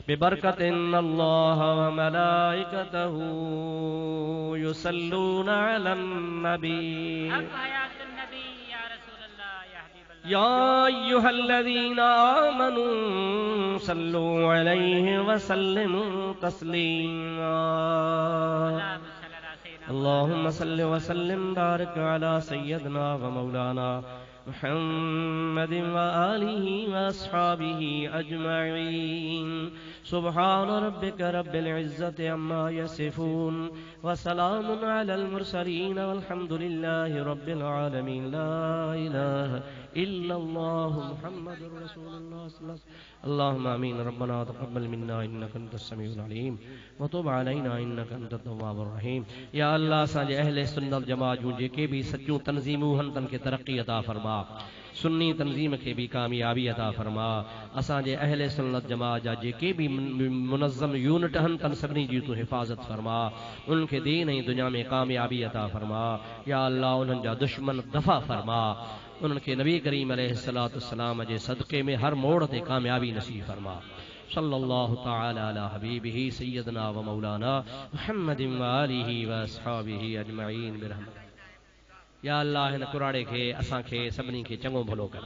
बिबरकत अल्लाह व मलाइकतहू युसल्लूना अलन नबी या अय्युहल्लज़ीना आमनू सल्लू अलैहि व सल्लिमू तस्लीमा अल्लाहुम्मा सल्लि व सल्लिम बारिक अला सय्यदना व मौलाना मुहम्मद व आलिहि व अस्हाबिहि अजमईन सुब्हान रब्बिक रब्बिल इज्जति अम्मा यसिफून व सलामुन अलल मुरसलीन वल्हम्दुलिल्लाहि रब्बिल आलमीन ला इलाहा इल्लल्लाह मुहम्मदुर रसूलुल्लाह सल्लल्लाहु अलैहि वसल्लम अल्लाहुम्मा आमीन रब्बना तक़ब्बल मिन्ना इन्नका अंतस समीउल अलीम व तुब अलैना इन्नका अंतत तव्वाबुर रहीम या अल्लाह असांजे अहले सुन्नत जमात जूं जेके भी सच्चूं तंज़ीमूं हन तन खे तरक्की अता फरमा सुन्नी तंजीम के भी कामयाबी अता फरमा असांजे अहले सुन्नत जमात जा जेके भी मुनज़्ज़म यूनिट हन तन सभिनी जी तू हिफ़ाज़त फरमा उनके दीन ऐं दुनिया में कामयाबी अता फरमा या अल्लाह उन्हनि जा दुश्मन दफ़ा फरमा उनके नबी करीम अलैहिस्सलातु वस्सलाम जे सदक़े में हर मोड़ ते कामयाबी नसीब फरमा सल्लल्लाहु तआला अला हबीबिही सय्यदना व मौलाना मुहम्मदिन व आलिहि व अस्हाबिहि अजमईन बिरहमतिक या अल्लाह हिन कुराड़े के असां खे सभिनी खे चङो भलो कर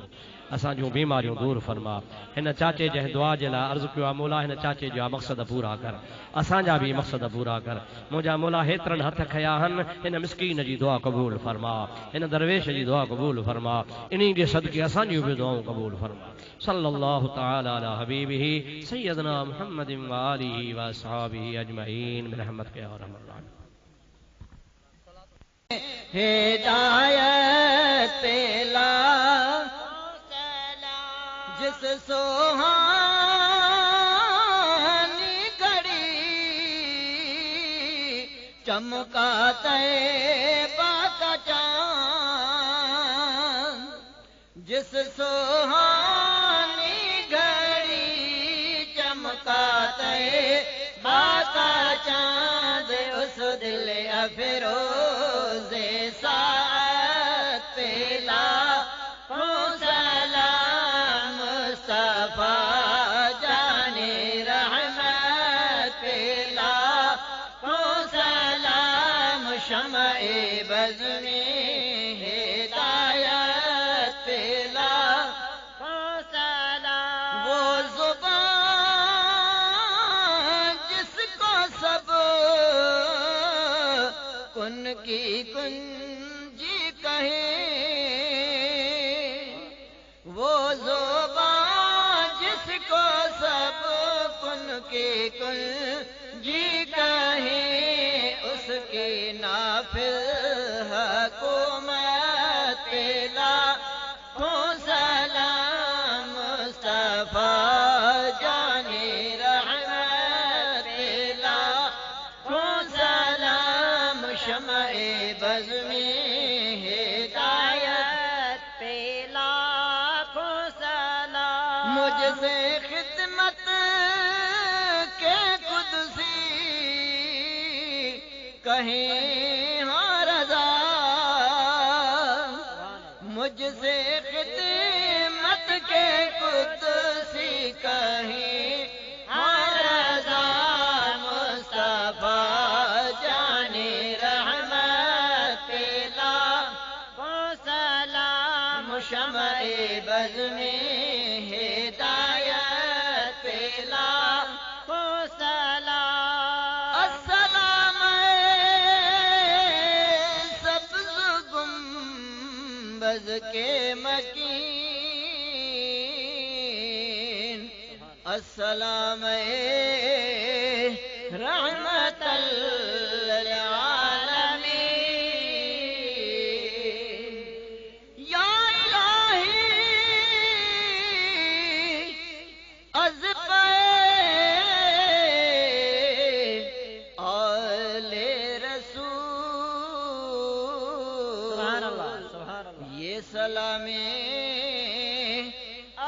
असां जूं बीमारियूं दूर फरमा हिन चाचे जंहिं दुआ जे लाइ अर्ज़ु कयो आहे मौला हिन चाचे जा मक़सद पूरा कर असांजा बि मक़सद पूरा कर मुंहिंजा मौला हेतिरनि हथ खया आहिनि हिन मिस्कीन जी दुआ क़बूल फरमा हिन दरवेश जी दुआ क़बूल फरमा इन्ही जे सदके असांजियूं बि दुआऊं क़बूल फरमा सल्लल्लाहु तआला अला हबीबिही सय्यदना मुहम्मदिन व आलिहि व अस्हाबिहि अजमईन बिरहमतिक या अरहमर राहिमीन हिदायत पेला जिस सुहानी घड़ी चमका तैबा का चाँद जिस सुहानी घड़ी चमका तैबा का चाँद उस दिल अफरोज़ साअत पेला सलाम मुस्तफा जाने रहमत पेला सलाम शमए बज़ में हिदायत पेला सलाम वो ज़ुबान जिसको सब कुन की कुंजी कहे वो ज़ुबान जिसको सब कुन की कुंजी कहे उसकी नाफिज़ हुकूमत पेला सलाम मुस्तफा जाने रहमत पेला सलाम शमए बज़ में हिदायत पेला सलाम मुझसे खिदमत के कुदसी कहीं हाँ रज़ा मुझसे खिदमत के कुदसी कहीं हाँ रज़ा मुस्तफा जाने रहमत पेला सलाम शमए बज़ में हिदायत पेला सलाम अस्सलाम सब्ज़ गुंबज़ के मकीन अस्सलाम रहमतल लिल आलमीन या इलाही अज़ पे आले रसूल सुभान अल्लाह ये सलामे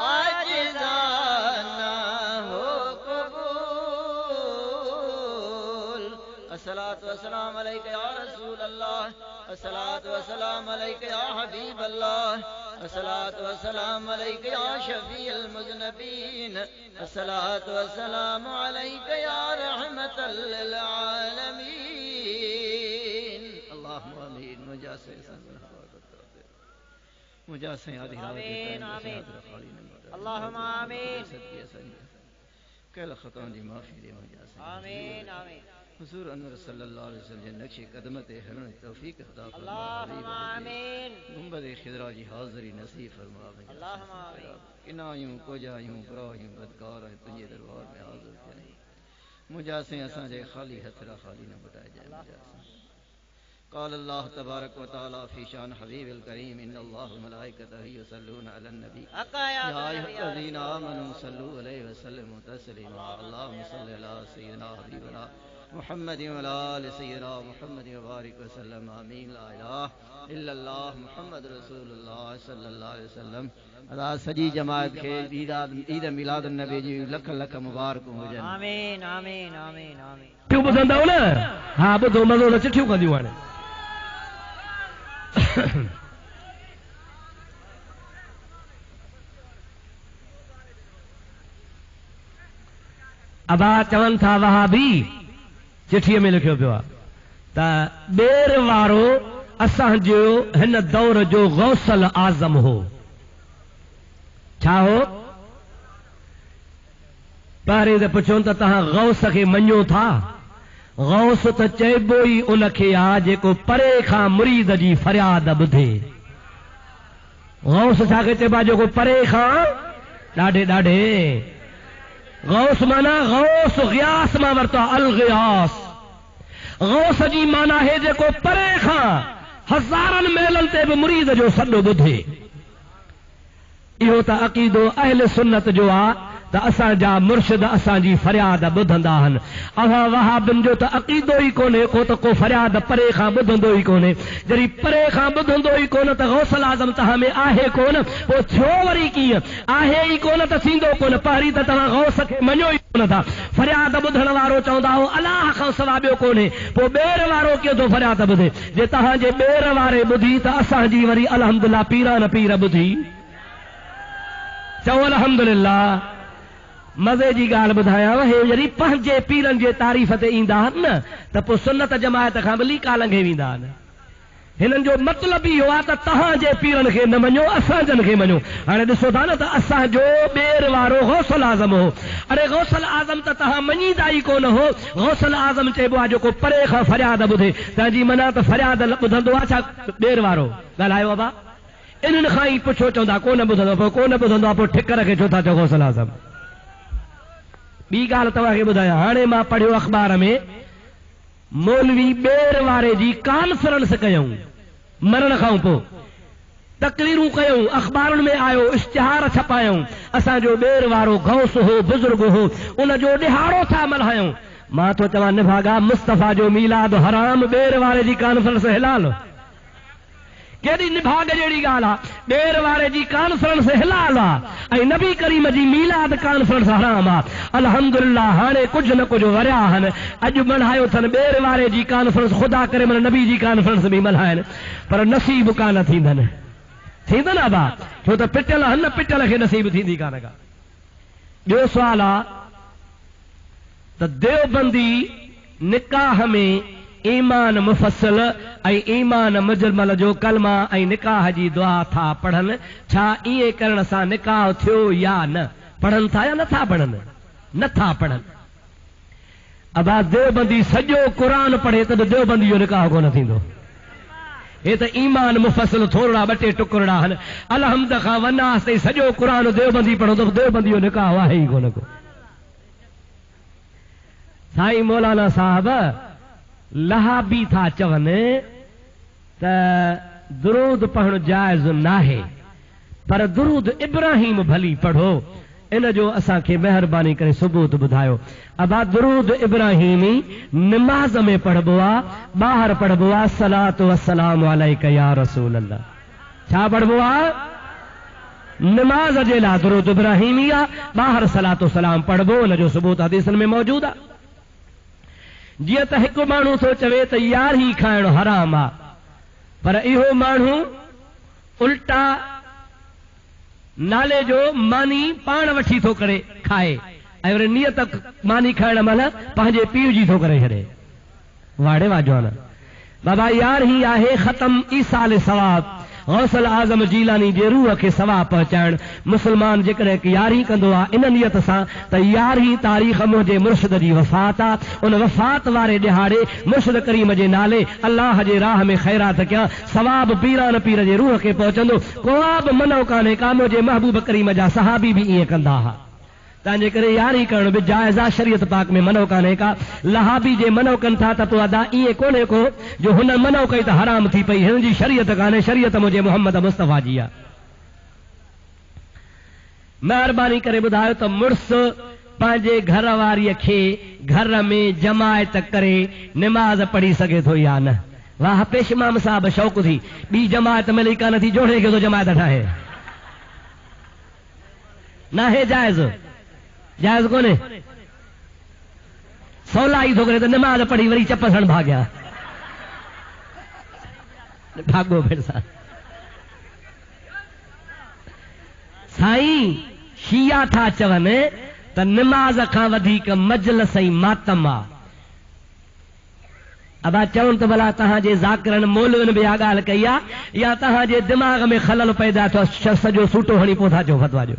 आजिज़ाना हो कबूल अस्सलातु वस्सलाम अलैका या रसूल अल्लाह अस्सलातु वस्सलाम अलैका या हबीब अल्लाह अस्सलातु वस्सलाम अलैका या शफीअल मुज़नबीन अस्सलातु वस्सलाम अलैका या रहमतल लिल आलमीन अल्लाहुम्मा आमीन मुजासे आमीन आमीन अल्लाहुम्मा आमीन कल खता जी माफी दे मुजासे आमीन आमीन हुजूर अनवर सल्लल्लाहु अलैहि वसल्लम जे नक्शे कदम ते हरण तौफीक अता फरमा अल्लाहुम्मा आमीन गुंबद खिदरा जी हाज़री नसीब फरमा अल्लाहुम्मा आमीन किनायूं कोजायूं बुरायूं बदकार तुझे दरबार में हाज़िर करें मुजासे असां जे खाली हथरा खाली न बटाए जाए मुजासे قال الله تبارك وتعالى في شان حبيب الكريم إن الله وملائكته يصلون على النبي يا أيها الذين آمنوا صلوا عليه وسلموا تسليما اللهم صل على سيدنا حبيبنا محمد وعلى آل سيدنا محمد وبارك وسلم آمين لا إله إلا الله محمد رسول الله صلى الله عليه وسلم ادا سجی جماعت کے عید میلاد النبی جی لکھ لکھ مبارک ہوجن آمین آمین آمین آمین ٹھیک ॿुधंदा न हा ॿुधो मज़ो न चिठियूं कंदियूं हाणे अबा चवनि था वहाबी चिठीअ में लिखियो पियो आहे त ॿेर वारो असांजो हिन दौर जो गौसल आज़म हो छा हो पहिरीं त पुछो त तव्हां गौस खे मञो था गौस त चइबो ई उनखे आहे जेको परे खां मुरीद जी फरियाद ॿुधे गौस छाखे चइबो आहे जेको परे खां ॾाढे ॾाढे गौस माना गौस गियास मां वरितो आहे अल गियास गौस जी माना है जेको परे खां हज़ारनि मेलनि ते बि मुरीद जो सॾु ॿुधे इहो त अक़ीदो अहल सुन्नत जो आहे त असांजा मुर्शिद असांजी फरियाद ॿुधंदा आहिनि अवां वहाबिन जो त अक़ीदो ई कोन्हे को फरियाद परे खां ॿुधंदो ई कोन्हे जॾहिं परे खां ॿुधंदो ई कोन त गौसल आज़म तव्हां में आहे कोन पोइ थियो वरी कीअं आहे ई कोन त थींदो कोन पहिरीं त तव्हां गौस खे मञो ई कोन था फरियाद ॿुधण वारो चवंदा हो अलाह खां सवा ॿियो कोन्हे पोइ ॿेर वारो कीअं थो फरियाद ॿुधे जे तव्हांजे ॿेर वारे ॿुधी त असांजी वरी अलहमदुलिल्लाह पीरान पीर ॿुधी चओ अल्हम्दुलिल्लाह मज़े जी ॻाल्हि ॿुधायांव हे जॾहिं पंहिंजे पीरनि जे तारीफ़ ते ईंदा आहिनि न त पोइ सुन्नत जमायत खां बि लीका लंघे वेंदा आहिनि हिननि जो मतिलबु इहो आहे त तव्हांजे पीरनि खे न मञो असांजनि खे मञो हाणे ॾिसो था न त असांजो ॿेर वारो गौसल आज़म हो अरे गौसल आज़म त तव्हां मञीदा ई कोन हो गौसल आज़म चइबो आहे जेको परे खां फरियाद ॿुधे तव्हांजी मना त फरियाद ॿुधंदो आहे छा ॿेर वारो ॻाल्हायो बाबा इन्हनि खां ई पुछो चवंदा कोन ॿुधंदो पोइ कोन ॿुधंदो आहे पोइ ठिकर खे छो था चओ गौसल आज़म ॿी ॻाल्हि तव्हांखे ॿुधायां हाणे मां पढ़ियो अख़बार में मौलवी ॿेर वारे जी कॉन्फ्रेंस कयूं मरण खां पोइ तकरीरूं कयूं अख़बारुनि में आयो इश्तिहार छपायूं असांजो ॿेर वारो गौस हो बुज़ुर्ग हो उनजो ॾिहाड़ो था मल्हायूं मां थो चवां निभागा मुस्तफ़ा जो मीलाद हराम ॿेर वारे जी कॉन्फ्रेंस हिलाल केॾी निभाग जहिड़ी ॻाल्हि आहे ॿेर वारे जी कॉन्फ्रेंस हिलाल आहे ऐं नबी करीम जी मीलाद कॉन्फ्रेंस हराम आहे अल्हम्दुलिल्लाह हाणे कुझु न कुझु वरिया आहिनि अॼु मल्हायो अथनि ॿेर वारे जी कॉन्फ्रेंस ख़ुदा करे मन नबी जी कॉन्फ्रेंस बि मल्हाइनि पर नसीब कान थींदनि थींदनि अबा छो त पिटियल आहिनि न पिटियल खे नसीब थींदी कान का ॿियो सुवाल आहे त देवबंदी निकाह में ईमान मुफ़स्सिल ऐं ईमान मुजमल जो कलमा ऐं निकाह जी दुआ था पढ़नि छा ईअं करण सां निकाह थियो या न पढ़नि था या नथा पढ़नि नथा पढ़नि अबा देवबंदी सॼो क़ुरान पढ़े त देवबंदी जो निकाह कोन थींदो हे त ईमान मुफ़स्सिल थोरा ॿ टे टुकड़ा आहिनि अलहमद खां वनास ताईं सॼो क़ुरान देवबंदी पढ़ंदो देवबंदी जो निकाह आहे ई कोन को साईं मौलाना साहब लहाबी था चवनि त दुरूद पढ़णु जाइज़ नाहे पर दुरूद इब्राहिम भली पढ़ो इन जो असांखे महिरबानी करे सबूत ॿुधायो अबा दुरूद इब्राहिमी निमाज़ में पढ़बो आहे ॿाहिरि पढ़बो आहे सलातो वस्सलाम अलैका या रसूल अल्लाह छा पढ़बो आहे निमाज़ जे लाइ दुरूद इब्राहिमी आहे ॿाहिरि सलातो सलाम पढ़बो उन जो सबूत हदीसनि में मौजूदु आहे जीअं त हिकु माण्हू थो चवे त यारही खाइणु हराम आहे पर इहो माण्हू उल्टा नाले जो मानी पाण वठी थो करे खाए ऐं वरी नियत मानी खाइण महिल पंहिंजे पीउ जी थो करे छॾे वाड़े वाजवान बाबा यारही आहे ख़तम ईसाल सवाब गौसल आज़म जीलानी जे रूह खे सवाब पहुचाइण मुस्लमान जेकॾहिं यारही कंदो आहे इन नियत सां त यारही तारीख़ मुंहिंजे मुर्शिद जी वफ़ात आहे उन वफ़ात वारे ॾिहाड़े मुर्शिद करीम जे नाले अल्लाह जे राह में ख़ैरात कयां सवाब पीरान पीर जे रूह खे पहुचंदो को बि मनो कान्हे का मुंहिंजे महबूब करीम जा सहाबी बि ईअं कंदा हुआ तंहिंजे करे यारी करण बि जाइज़ आहे शरीयत पाक में मनो कान्हे का लहाबी जे मनो कनि था त पोइ अदा ईअं कोन्हे को जो हुन मनो कई त हराम थी पई हिन जी शरीयत कान्हे शरीयत मुंहिंजे मोहम्मद मुस्तफ़ा जी आहे महिरबानी करे ॿुधायो त मुड़ुस पंहिंजे घर वारीअ खे घर में जमायत करे निमाज़ पढ़ी सघे थो या न? वाह पेश इमाम साहब शौक़ थी ॿी जमायत मिली कान थी जोड़े खे थो जमायत ठाहे नाहे जाइज़ जाइज़ कोन्हे सवलाई थो करे त निमाज़ पढ़ी वरी चप सण भाॻिया भाॻो फिर सां साईं शिया था चवनि त निमाज़ खां वधीक मजलिस ऐं मातम आहे अबा चवनि त भला तव्हांजे ज़ाकिरनि मौलवियुनि बि इहा ॻाल्हि कई आहे या तव्हांजे दिमाग़ में खलल पैदा थियो सॼो सूटो हणी पोइ था चओ फतवा जो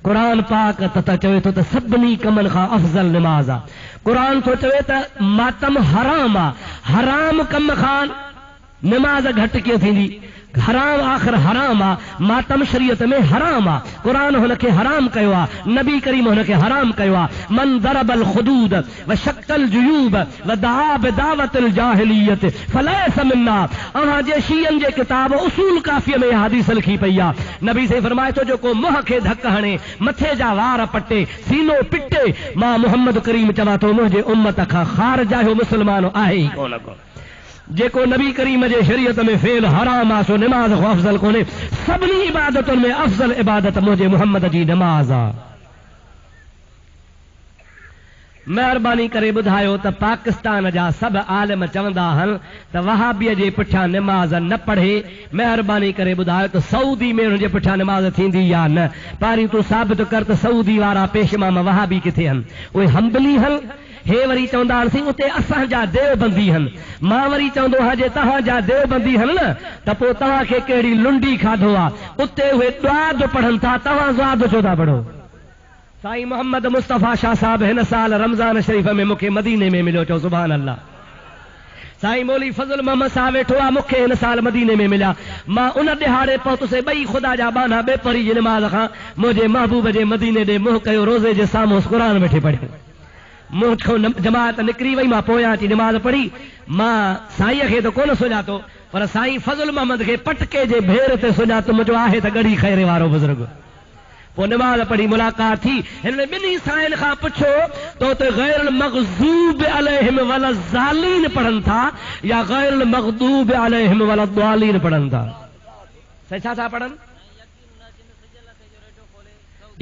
क़ुरान पाक त चवे थो त सभिनी कमनि खां अफ़ज़ल निमाज़ आहे क़ुरान थो चवे त मातम हराम आहे हराम कम खां निमाज़ घटि कीअं थींदी हराम आख़िर हराम आहे मातम शरीयत में हराम आहे क़ुरान हुनखे हराम कयो आहे नबी करीम हुनखे हराम कयो आहे मन दरबल खुदूद व शक्कल जुयूब व दआ बिदावतिल जाहिलियत फलैस मिन्ना अहांजे शियन जे किताब उसूल काफ़िय में हदीस लिखी पई आहे नबी से फरमाए थो जेको मुंह खे धक हणे मथे जा वार पटे सीनो पिटे मां मोहम्मद करीम चवां थो मुंहिंजे उम्मत खां ख़ारिज आहियो मुस्लमान आहे ई कोन को जेको नबी करीम जे शरीयत में फेल हराम आहे सो निमाज़ खां अफ़ज़ल कोन्हे सभिनी इबादतुनि में अफ़ज़ल इबादत मुंहिंजे मुहम्मद जी निमाज़ आहे महिरबानी करे ॿुधायो त पाकिस्तान जा सभु आलिम चवंदा आहिनि त वहाबीअ जे पुठियां निमाज़ न पढ़े महिरबानी करे ॿुधायो त सऊदी में हुनजे पुठियां निमाज़ थींदी या न पहिरीं तूं साबित कर त सऊदी वारा पेशमाम वहाबी किथे आहिनि उहे हंबली आहिनि हे वरी चवंदा आहिनि उते असांजा देवबंदी आहिनि मां वरी चवंदो आहियां जे तव्हांजा देवबंदी आहिनि न त पोइ तव्हांखे कहिड़ी लुंडी खाधो आहे उते उहे दुआद पढ़नि था तव्हां ज़ुआद छो था पढ़ो साईं मोहम्मद मुस्तफ़ा शाह साहब हिन साल रमज़ान शरीफ़ में मूंखे मदीने में मिलियो चओ सुभान अल्लाह साईं मौली फज़ल मोहम्मद साहब वेठो आहे मूंखे हिन साल मदीने में मिलिया मां उन ॾिहाड़े पहुतुसि ॿई ख़ुदा जा बाना बेपरी जी निमाज़ खां मुंहिंजे महबूब जे मदीने ॾे मुंहुं कयो रोज़े जे साम्हूं क़ुरान वेठे पढ़ियो मुंहुं खां जमात निकिरी वई मां पोयां अची निमाज़ पढ़ी मां साईंअ खे त कोन सुञातो पर साईं फज़ल मोहम्मद खे पटके जे भेर ते सुञातो मुंहिंजो आहे त गड़ी खैरे वारो बुज़ुर्ग पोइ निमाज़ पढ़ी मुलाक़ात थी हिन ॿिन्ही साईंनि खां पुछो तो ते गैर मग़ज़ूब अलैहिम वला ज़ालीन पढ़नि था या गैर मग़ज़ूब अलैहिम वला ज़ालीन पढ़नि था छा था पढ़नि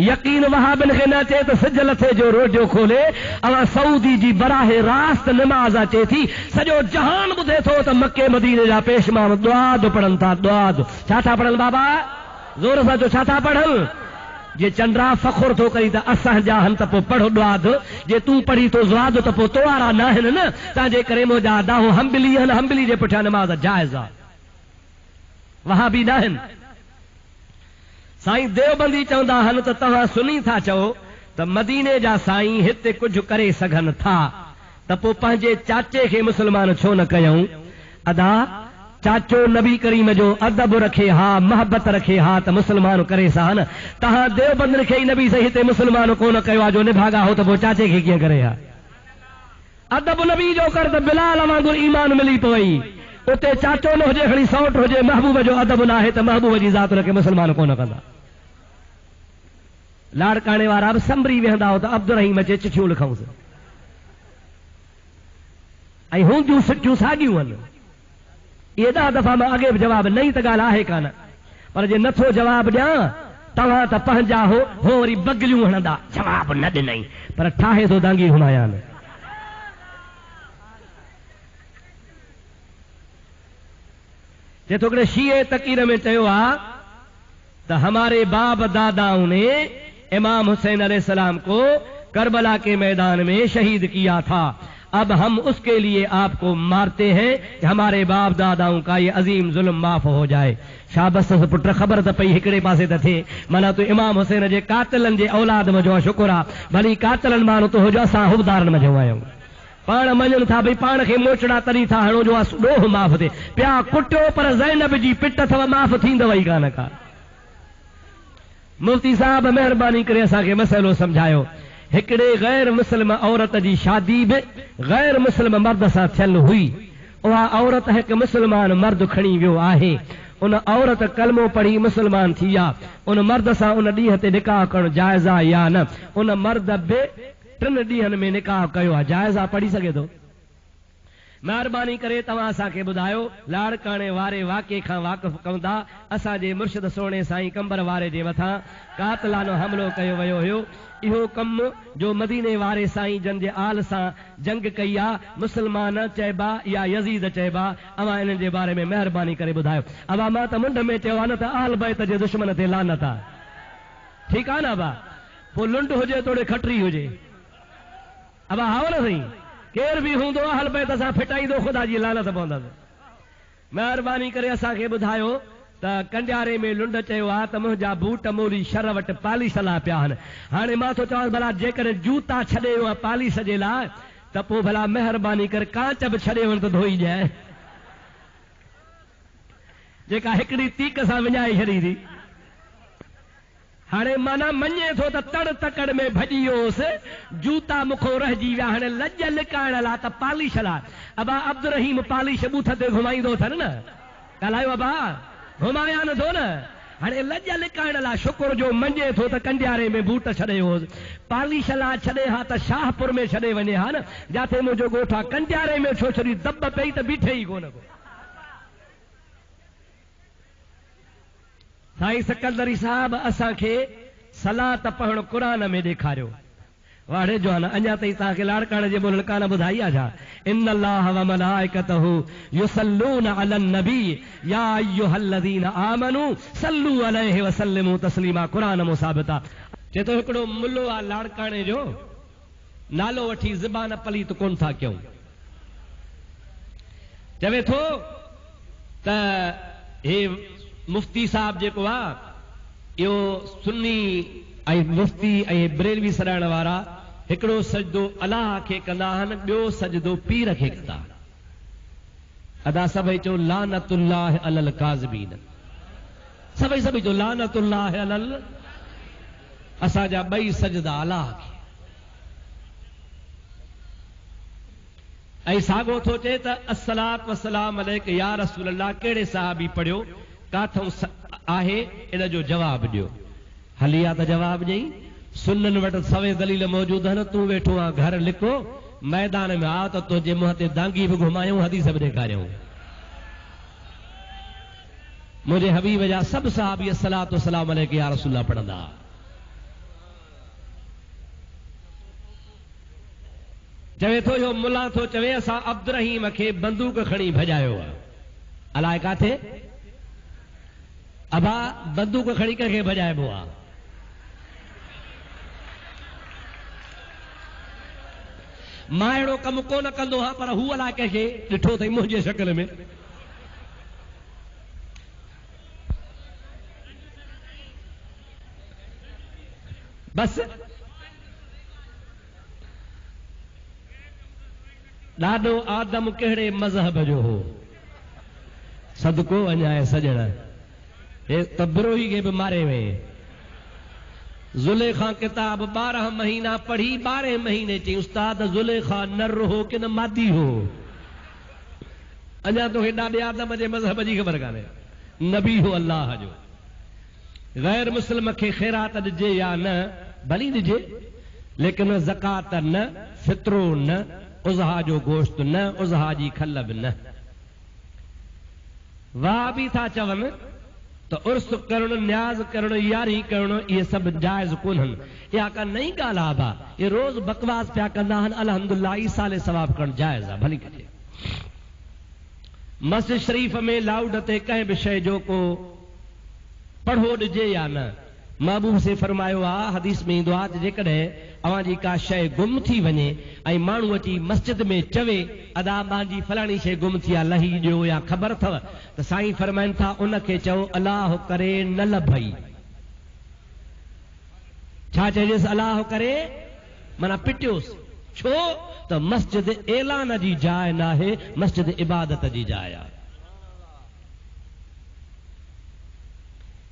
यकीन वहाबिन खे न अचे त सिज लथे जो रोडियो खोले अवां सऊदी जी बराहे रास्त निमाज़ अचे थी सॼो जहान ॿुधे थो त मके मदीने जा पेशमाम दुआद पढ़नि था दुआद छा था पढ़नि बाबा ज़ोर सां चओ छा था पढ़नि जे चंद्रा फ़खुर थो करी त असांजा आहिनि त पोइ पढ़ो दुआद जे तूं पढ़ी थो ज़ुआद त पोइ तो वारा न आहिनि न तव्हांजे करे मुंहिंजा दाहो हंबली आहिनि हंबली जे पुठियां निमाज़ जाइज़ आहे वहाबी न आहिनि साईं देवबंदी चवंदा आहिनि त तव्हां सुनी था चओ त मदीने जा साईं हिते कुझु करे सघनि था त पोइ पंहिंजे चाचे खे मुस्लमान छो न कयूं अदा चाचो नबी करीम जो अदब रखे हा मोहबत रखे हा त मुस्लमान करे सघनि तव्हां देवबंदनि खे ई नबी से हिते मुस्लमान कोन कयो आहे जो निभागा हो त पोइ चाचे खे कीअं करे हा अदब नबी जो कर त बिलाल वांगुरु ईमान मिली पई उते चाचो न हुजे खणी सौट हुजे महबूब जो अदब न आहे त महबूब जी ज़ात हुनखे मुस्लमान कोन कंदा लाड़काणे वारा बि संभरी वेहंदा हो त अब्दुल रहीम अचे चिठियूं लिखूंसि ऐं हूंदियूं सिटियूं साॻियूं आहिनि इहे 10 दफ़ा मां अॻे बि जवाब नई त ॻाल्हि आहे कान पर जे नथो जवाब ॾियां तव्हां त पंहिंजा हो वरी बगलियूं हणंदा जवाब न ॾिनई पर ठाहे थो दांगी हुमायान जे थोकड़े शीए तकीर में चयो आहे त हमारे बाप दादाओं ने इमाम हुसैन अलैहिस्सलाम को करबला के मैदान में शहीद किया था अब हम उसके लिए आपको मारते हैं कि हमारे बाप दादाओं का ये अजीम जुल्म माफ हो जाए शाबस पुट ख़बर त पई हिकिड़े पासे त थिए माना तूं इमाम हुसैन जे कातिलनि जे औलाद में जो शुक्र आहे भली कातिलनि माण्हू तो हुजो असां हुबदारनि में जो आहियूं पाण मञनि था भई पाण खे मोचड़ा तरी था हणो जो ॾोह माफ़ थिए पिया कुटियो पर ज़ैनब जी पिट अथव माफ़ थींदव ई कान का मुफ्ती साहब महिरबानी करे असांखे मसइलो सम्झायो हिकिड़े गैर मुस्लिम औरत जी शादी बि गैर मुस्लिम मर्द सां थियल हुई उहा औरत हिकु मुस्लमान मर्द खणी वियो आहे उन औरत कलमो पढ़ी मुसलमान थी या उन मर्द सां उन ॾींहं ते निकाह करणु जाइज़ आहे या न। उन मर्द बि 3 ॾींहंनि में निकाह कयो आहे, जाइज़ आहे, पढ़ी सघे थो। महिरबानी करे तव्हां असांखे ॿुधायो लाड़काणे वारे वाक़े खां वाक़िफ़ कंदा असांजे मुर्शिद सोणे साईं कंबर वारे जे मथां कातलानो हमिलो कयो वियो हुयो। इहो कमु जो मदीने वारे साईं जन जे आल सां जंग कई आहे, मुस्लमान चइबा या यज़ीद चइबा, अवां इन्हनि जे बारे में महिरबानी करे ॿुधायो। अवां मां त मुंड में चयो आहे न त आल बैत जे दुश्मन ते लानत आहे, ठीकु आहे न अबा? पोइ लुंड हुजे तोड़े खटरी हुजे, अबा हाओ न साईं, केर बि हूंदो अहल बैत असां फिटाईंदो, ख़ुदा जी लानत पवंदसि। महिरबानी करे असांखे ॿुधायो त कंडियारे में लुंड चयो आहे त मुंहिंजा बूट मोली शर वटि पालिश ला पिया आहिनि। हाणे मां थो चवां भला जेकॾहिं जूता छॾे वियो आहे पालिश जे लाइ त पोइ भला महिरबानी करे कांच बि छॾे वञ त धोई ॾिए, जेका हिकिड़ी तीक सां विञाए छॾी थी। हाणे माना मञे थो त तड़ तकड़ में भॼी वियोसि, जूता मूंखो रहिजी विया, हाणे लॼ लिकाइण लाइ त पालिश लाइ अबा अब्दुल रहीम पालिश बूथ ते घुमाईंदो अथनि न, ॻाल्हायो अबा, घुमाया नथो न। हाणे लॼ लिकाइण लाइ शुक्र जो मञे थो त कंडियारे में बूट छॾे वियोसि, पालिश लाइ छॾे हा त शाहपुर में छॾे वञे हा न, जिथे मुंहिंजो ॻोठु आहे। कंडियारे में छो छॾी, दॿ पई त बीठे ई कोन को। साईं सिकंदरी साहब असांखे सलात पढ़णु क़ुरान में ॾेखारियो, वाड़े जो न अञा ताईं तव्हांखे लाड़काणे जे बोल कान ॿुधाई आहे छा? इन अल्लाह व मलाइकतहू युसल्लून अलन नबी या अय्युहल्लज़ीना आमनू सल्लू अलैहि व सल्लिमू तस्लीमा। क़ुरान में साबित आहे। चए थो हिकिड़ो मुल्लो आहे लाड़काणे जो, नालो वठी ज़बान पलीत कोन था कयूं, चवे थो त हे मुफ्ती साहब जेको आहे इहो सुन्नी ऐं मुफ्ती ऐं बरेलवी सॾाइण वारा हिकिड़ो सजदो अलाह खे कंदा आहिनि, ॿियो सजदो पीर खे कंदा आहिनि। अदा सभई चओ लानतुल्लाह अलल काज़िबीन, सभई चओ लानतुल्लाह अलल, असांजा ॿई सजदा अलाह खे। ऐं साॻियो थो चए त अस्सलात वस्सलाम अलैक या रसूल अल्लाह, कहिड़े साहबी पढ़ियो, काथों आहे, इन जो जवाब ॾियो। हली आहे त जवाब ॾेई, सुन्ननि वटि सवे दलील मौजूद आहिनि, तूं वेठो आहे घर लिको, मैदान में आ त तुंहिंजे मुंहं ते दांगी बि घुमायूं, हदीस बि ॾेखारियूं। मुंहिंजे हबीब जा सभु साहबी अस्सलात वस्सलाम अलैक या रसूल अल्लाह पढ़ंदा। चवे थो इहो मुला थो चवे असां अब्दुल रहीम खे बंदूक खणी भॼायो आहे, अलाए काथे अबा बंदूक खणी कंहिंखे भॼाइबो आहे? मां अहिड़ो कमु कोन कंदो आहियां, पर हू अलाए कंहिंखे ॾिठो अथई मुंहिंजे शक्ल में। बसि ॾाढो आदम कहिड़े मज़हब जो हो, सदको वञाए सॼण, हे तबरोही खे बि मारे वे। ज़ुलेखा किताब 12 महीना पढ़ी, 12 महीने चई उस्ताद ज़ुलेखा नर हो कि न मादी हो? अञा तो हे ॾाढे आदम जे मज़हब जी ख़बर कान्हे, नबी हो अल्लाह जो। गैर मुस्लिम खे ख़ैरात ॾिजे या न, भली ॾिजे, लेकिन ज़कात न, फितरो न, उज़हा जो गोश्त न, उज़हा जी खल बि न। वाह बि था चवनि त उर्स करणु, न्याज़ करणु, यारी करणु, इहे सभु जाइज़ कोन्हनि। इहा का नई ॻाल्हि आहे बा, इहे रोज़ बकवास पिया कंदा आहिनि। अल्हम्दुलिल्लाह ईसाले सवाब करणु जाइज़ आहे, भली कजे। मस्जिद शरीफ़ में लाउड ते कंहिं बि शइ जो को पढ़ो ॾिजे या न, महबूब से फरमायो आहे, हदीस में ईंदो आहे त जेकॾहिं अवां जी का शइ गुम थी वञे ऐं माण्हू अची मस्जिद में चवे अदा मुंहिंजी फलाणी शइ गुम थी आहे, लही ॾियो या ख़बर अथव, त साईं फरमाइनि था उनखे चओ अलाह करे न लभई। छा चइजेसि? अलाह करे, माना पिटियोसि। छो त मस्जिद ऐलान जी जाइ न आहे, मस्जिद इबादत जी जाइ आहे।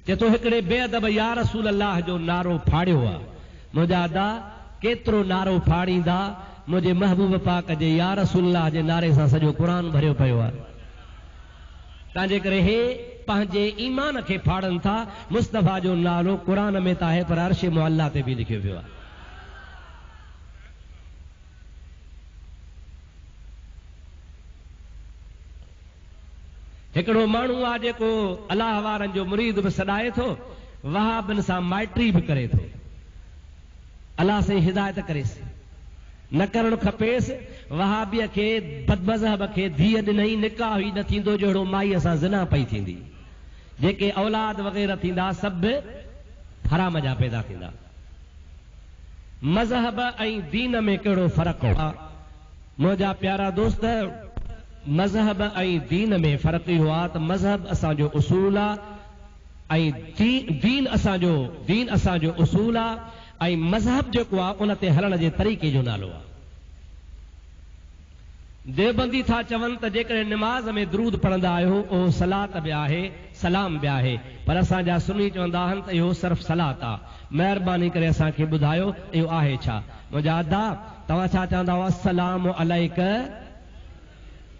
चए थो हिकिड़े बेअदब या रसूल अल्लाह जो नारो फाड़ियो आहे। मुंहिंजा अदा केतिरो नारो फाड़ींदा, मुंहिंजे महबूब पाक जे या रसूल अल्लाह जे नारे सां सॼो क़ुरान भरियो पियो आहे। तंहिंजे करे हे पंहिंजे ईमान खे फाड़नि था। मुस्तफ़ा जो नालो क़ुरान में त आहे पर अर्श मुअल्ला ते बि लिखियो वियो आहे। हिकिड़ो माण्हू आहे जेको अलाह वारनि जो मुरीद बि सॾाए थो, वहाबिन सां माइट्री बि करे थो। अलाह सां हिदायत करेसि, न करणु खपेसि। वहाबीअ खे बदमज़हब खे धीअ ॾिनई, निकाह ई न थींदो जहिड़ो माईअ सां ज़िना पई थींदी। जेके औलाद वग़ैरह थींदा सभु हराम जा पैदा थींदा। मज़हब ऐं दीन में कहिड़ो फ़र्क़ु आहे? मुंहिंजा प्यारा दोस्त, मज़हब ऐं दीन में फ़र्क़ु इहो आहे त मज़हब असांजो उसूल आहे ऐं दीन असांजो उसूल आहे ऐं मज़हब जेको आहे उन ते हलण जे तरीक़े जो नालो आहे। देवबंदी था चवनि त जेकॾहिं निमाज़ में दरूद पढ़ंदा आहियो उहो सलात बि आहे, सलाम बि आहे, पर असांजा सुन्नी चवंदा आहिनि त इहो सिर्फ़ु सलात आहे। महिरबानी करे असांखे ॿुधायो इहो आहे छा? मुंहिंजा अदा, तव्हां छा चवंदा हुआ? अस्सलामु अलैक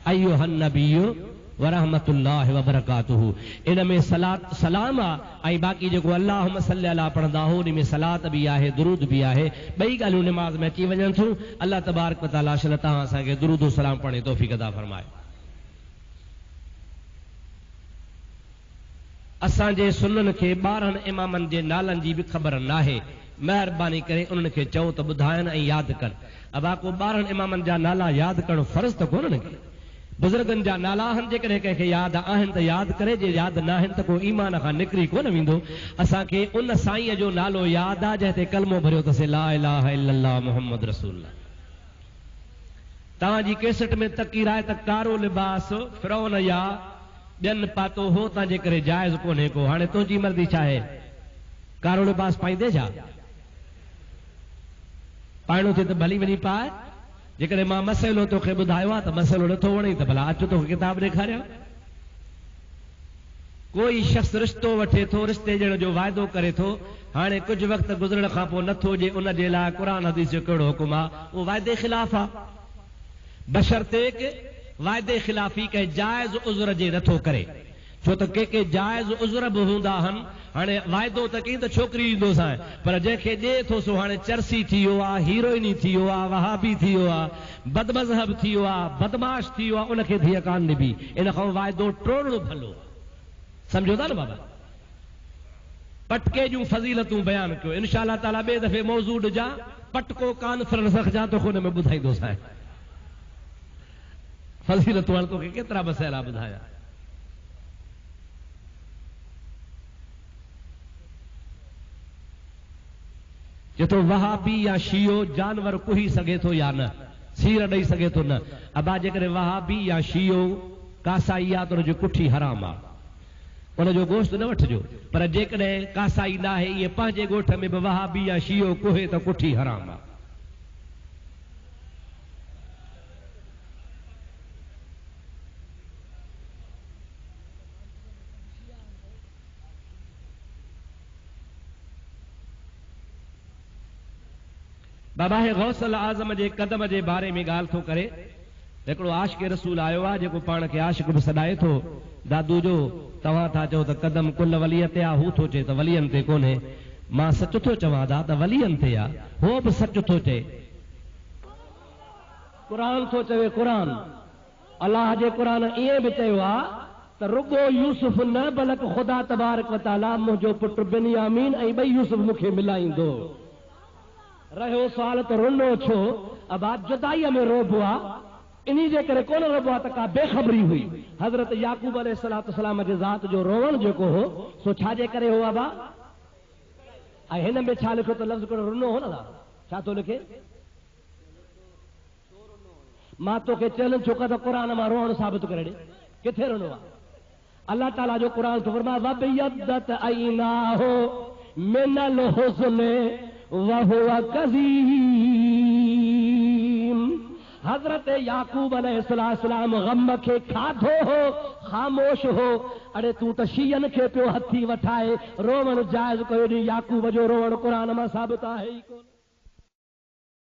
अय्युहन नबिय्यु व रहमतुल्लाहि व बरकातुहू। इन में सलाम आहे ऐं बाक़ी जेको अल्लाहुम्म सल्ली अला पढ़ंदा हो उन में सलात बि आहे, दुरूद बि आहे। ॿई ॻाल्हियूं निमाज़ में अची वञनि थियूं। अल्लाह तबारक व तआला शल तव्हां असांखे दुरूद सलाम पढ़े तौफ़ीक़ अता फरमाए। असांजे सुन्ननि खे 12 इमामनि जे नालनि जी बि ख़बर नाहे। महिरबानी करे उन्हनि खे चओ त ॿुधाइनि ऐं यादि कनि। अबा को 12 इमामनि जा नाला यादि करणु फ़र्ज़ त कोन्हनि खे। बुज़ुर्गनि जा नाला आहिनि, जेकॾहिं कंहिंखे यादि आहिनि त यादि करे, जे यादि न आहिनि त को ईमान खां निकिरी कोन वेंदो। असांखे उन साईंअ जो नालो यादि आहे जंहिं ते कलमो भरियो अथसि, ला इलाहा इल्लल्लाह मुहम्मद रसूलुल्लाह। तव्हांजी केसट में तकीर आहे त कारो लिबास फिरौन या ॿियनि पातो हो, तव्हांजे करे जाइज़ कोन्हे को। हाणे तुंहिंजी मर्ज़ी छा आहे? कारो लिबास पाईंदे छा? पाइणो थिए त भली वञी पाए। जेकॾहिं मां मसइलो तोखे ॿुधायो आहे त मसइलो नथो वणे त भला अचो तोखे किताब ॾेखारियां। कोई शख़्स रिश्तो वठे थो, रिश्ते ॾियण जो वाइदो करे थो, हाणे कुझु वक़्तु गुज़रण खां पोइ नथो हुजे, उन जे लाइ क़ुरान हदीस जो कहिड़ो हुकुम आहे? उहो वाइदे ख़िलाफ़ आहे। बशर्ते वाइदे ख़िलाफ़ी कंहिं जाइज़ उज़र जे नथो करे, छो त के जाइज़ उज़र बि हूंदा आहिनि। हाणे वाइदो त कई त छोकिरी ईंदोसांइ, पर जंहिंखे ॾिए थो सो हाणे चरसी थी वियो आहे, हीरोइनी थी वियो आहे, वहाबी थी वियो आहे, बदमज़हब थी वियो आहे, बदमाश थी वियो आहे, उनखे धीअ कान ॾिबी। इन खां वाइदो टोड़णो भलो। सम्झो था न बाबा? पटके जूं फज़ीलतूं बयानु कयो। इंशा अल्लाह ताला ॿिए दफ़े मौज़ू ॾिजां, पटको कॉन्फ्रेंस रखजां त हुन में ॿुधाईंदोसांइ फज़ीलतूं। हाणे तोखे केतिरा मसइला ॿुधाया। जेतो वहाबी या शियो जानवर कुही सघे थो या न, सीर ॾेई सघे थो न। अबा जेकॾहिं वहाबी या शियो कासाई आहे त हुनजी कुठी हराम आहे, उनजो गोश्त न वठिजो। पर जेकॾहिं कासाई न आहे, इहे पंहिंजे ॻोठ में बि वहाबी या शियो कुहे त कुठी हराम आहे। बाबा गौसल आज़म जे कदम जे बारे में ॻाल्हि थो करे। हिकिड़ो आशिक़ रसूल आयो आहे जेको पाण खे आशिक़ बि सॾाए थो। दादू जो तव्हां था चओ त कदम कुल वलीअ ते आहे, हू थो चए त वलीअनि ते कोन्हे। मां सच थो चवां था त वलीअनि ते आहे, हो बि सच थो चए। क़ुरान थो चवे, क़ुरान अलाह जे क़ुरान ईअं बि चयो आहे त रुगो यूसुफ न बल्कि ख़ुदा तबारक व तआला मुंहिंजो पुटु बिन्यामीन ऐं ॿई यूसुफ मूंखे मिलाईंदो। रहियो सुवाल त रुनो छो? अब जुदाईअ में रोब आहे, इन्ही जे करे कोन रोब आहे त का बेख़बरी हुई। हज़रत याकूब अलैहिस्सलाम जे ज़ात जो रोवण जेको हो सो छाजे करे हो अबा? ऐं हिन में छा लिखियो त लफ़्ज़ कहिड़ो रुनो हो न? छा थो लिखे? मां तोखे चैलेंज छो कयां त क़ुरान मां रोअण साबित करे ॾे, किथे रुनो आहे? अल्लाह ताला जो क़ुरान थो फरमाए वबियद्दत ऐनाहु मिनल हुस्न वहुवा कज़ीम। हज़रत याकूब अलैहिस्सलाम गम खे खाधो हो, ख़ामोश हो। अरे तूं त शीयन खे पियो हथी वठाए रोवण जाइज़ कयो। याकूब जो रोवण क़ुरान मां साबित आहे ई कोन।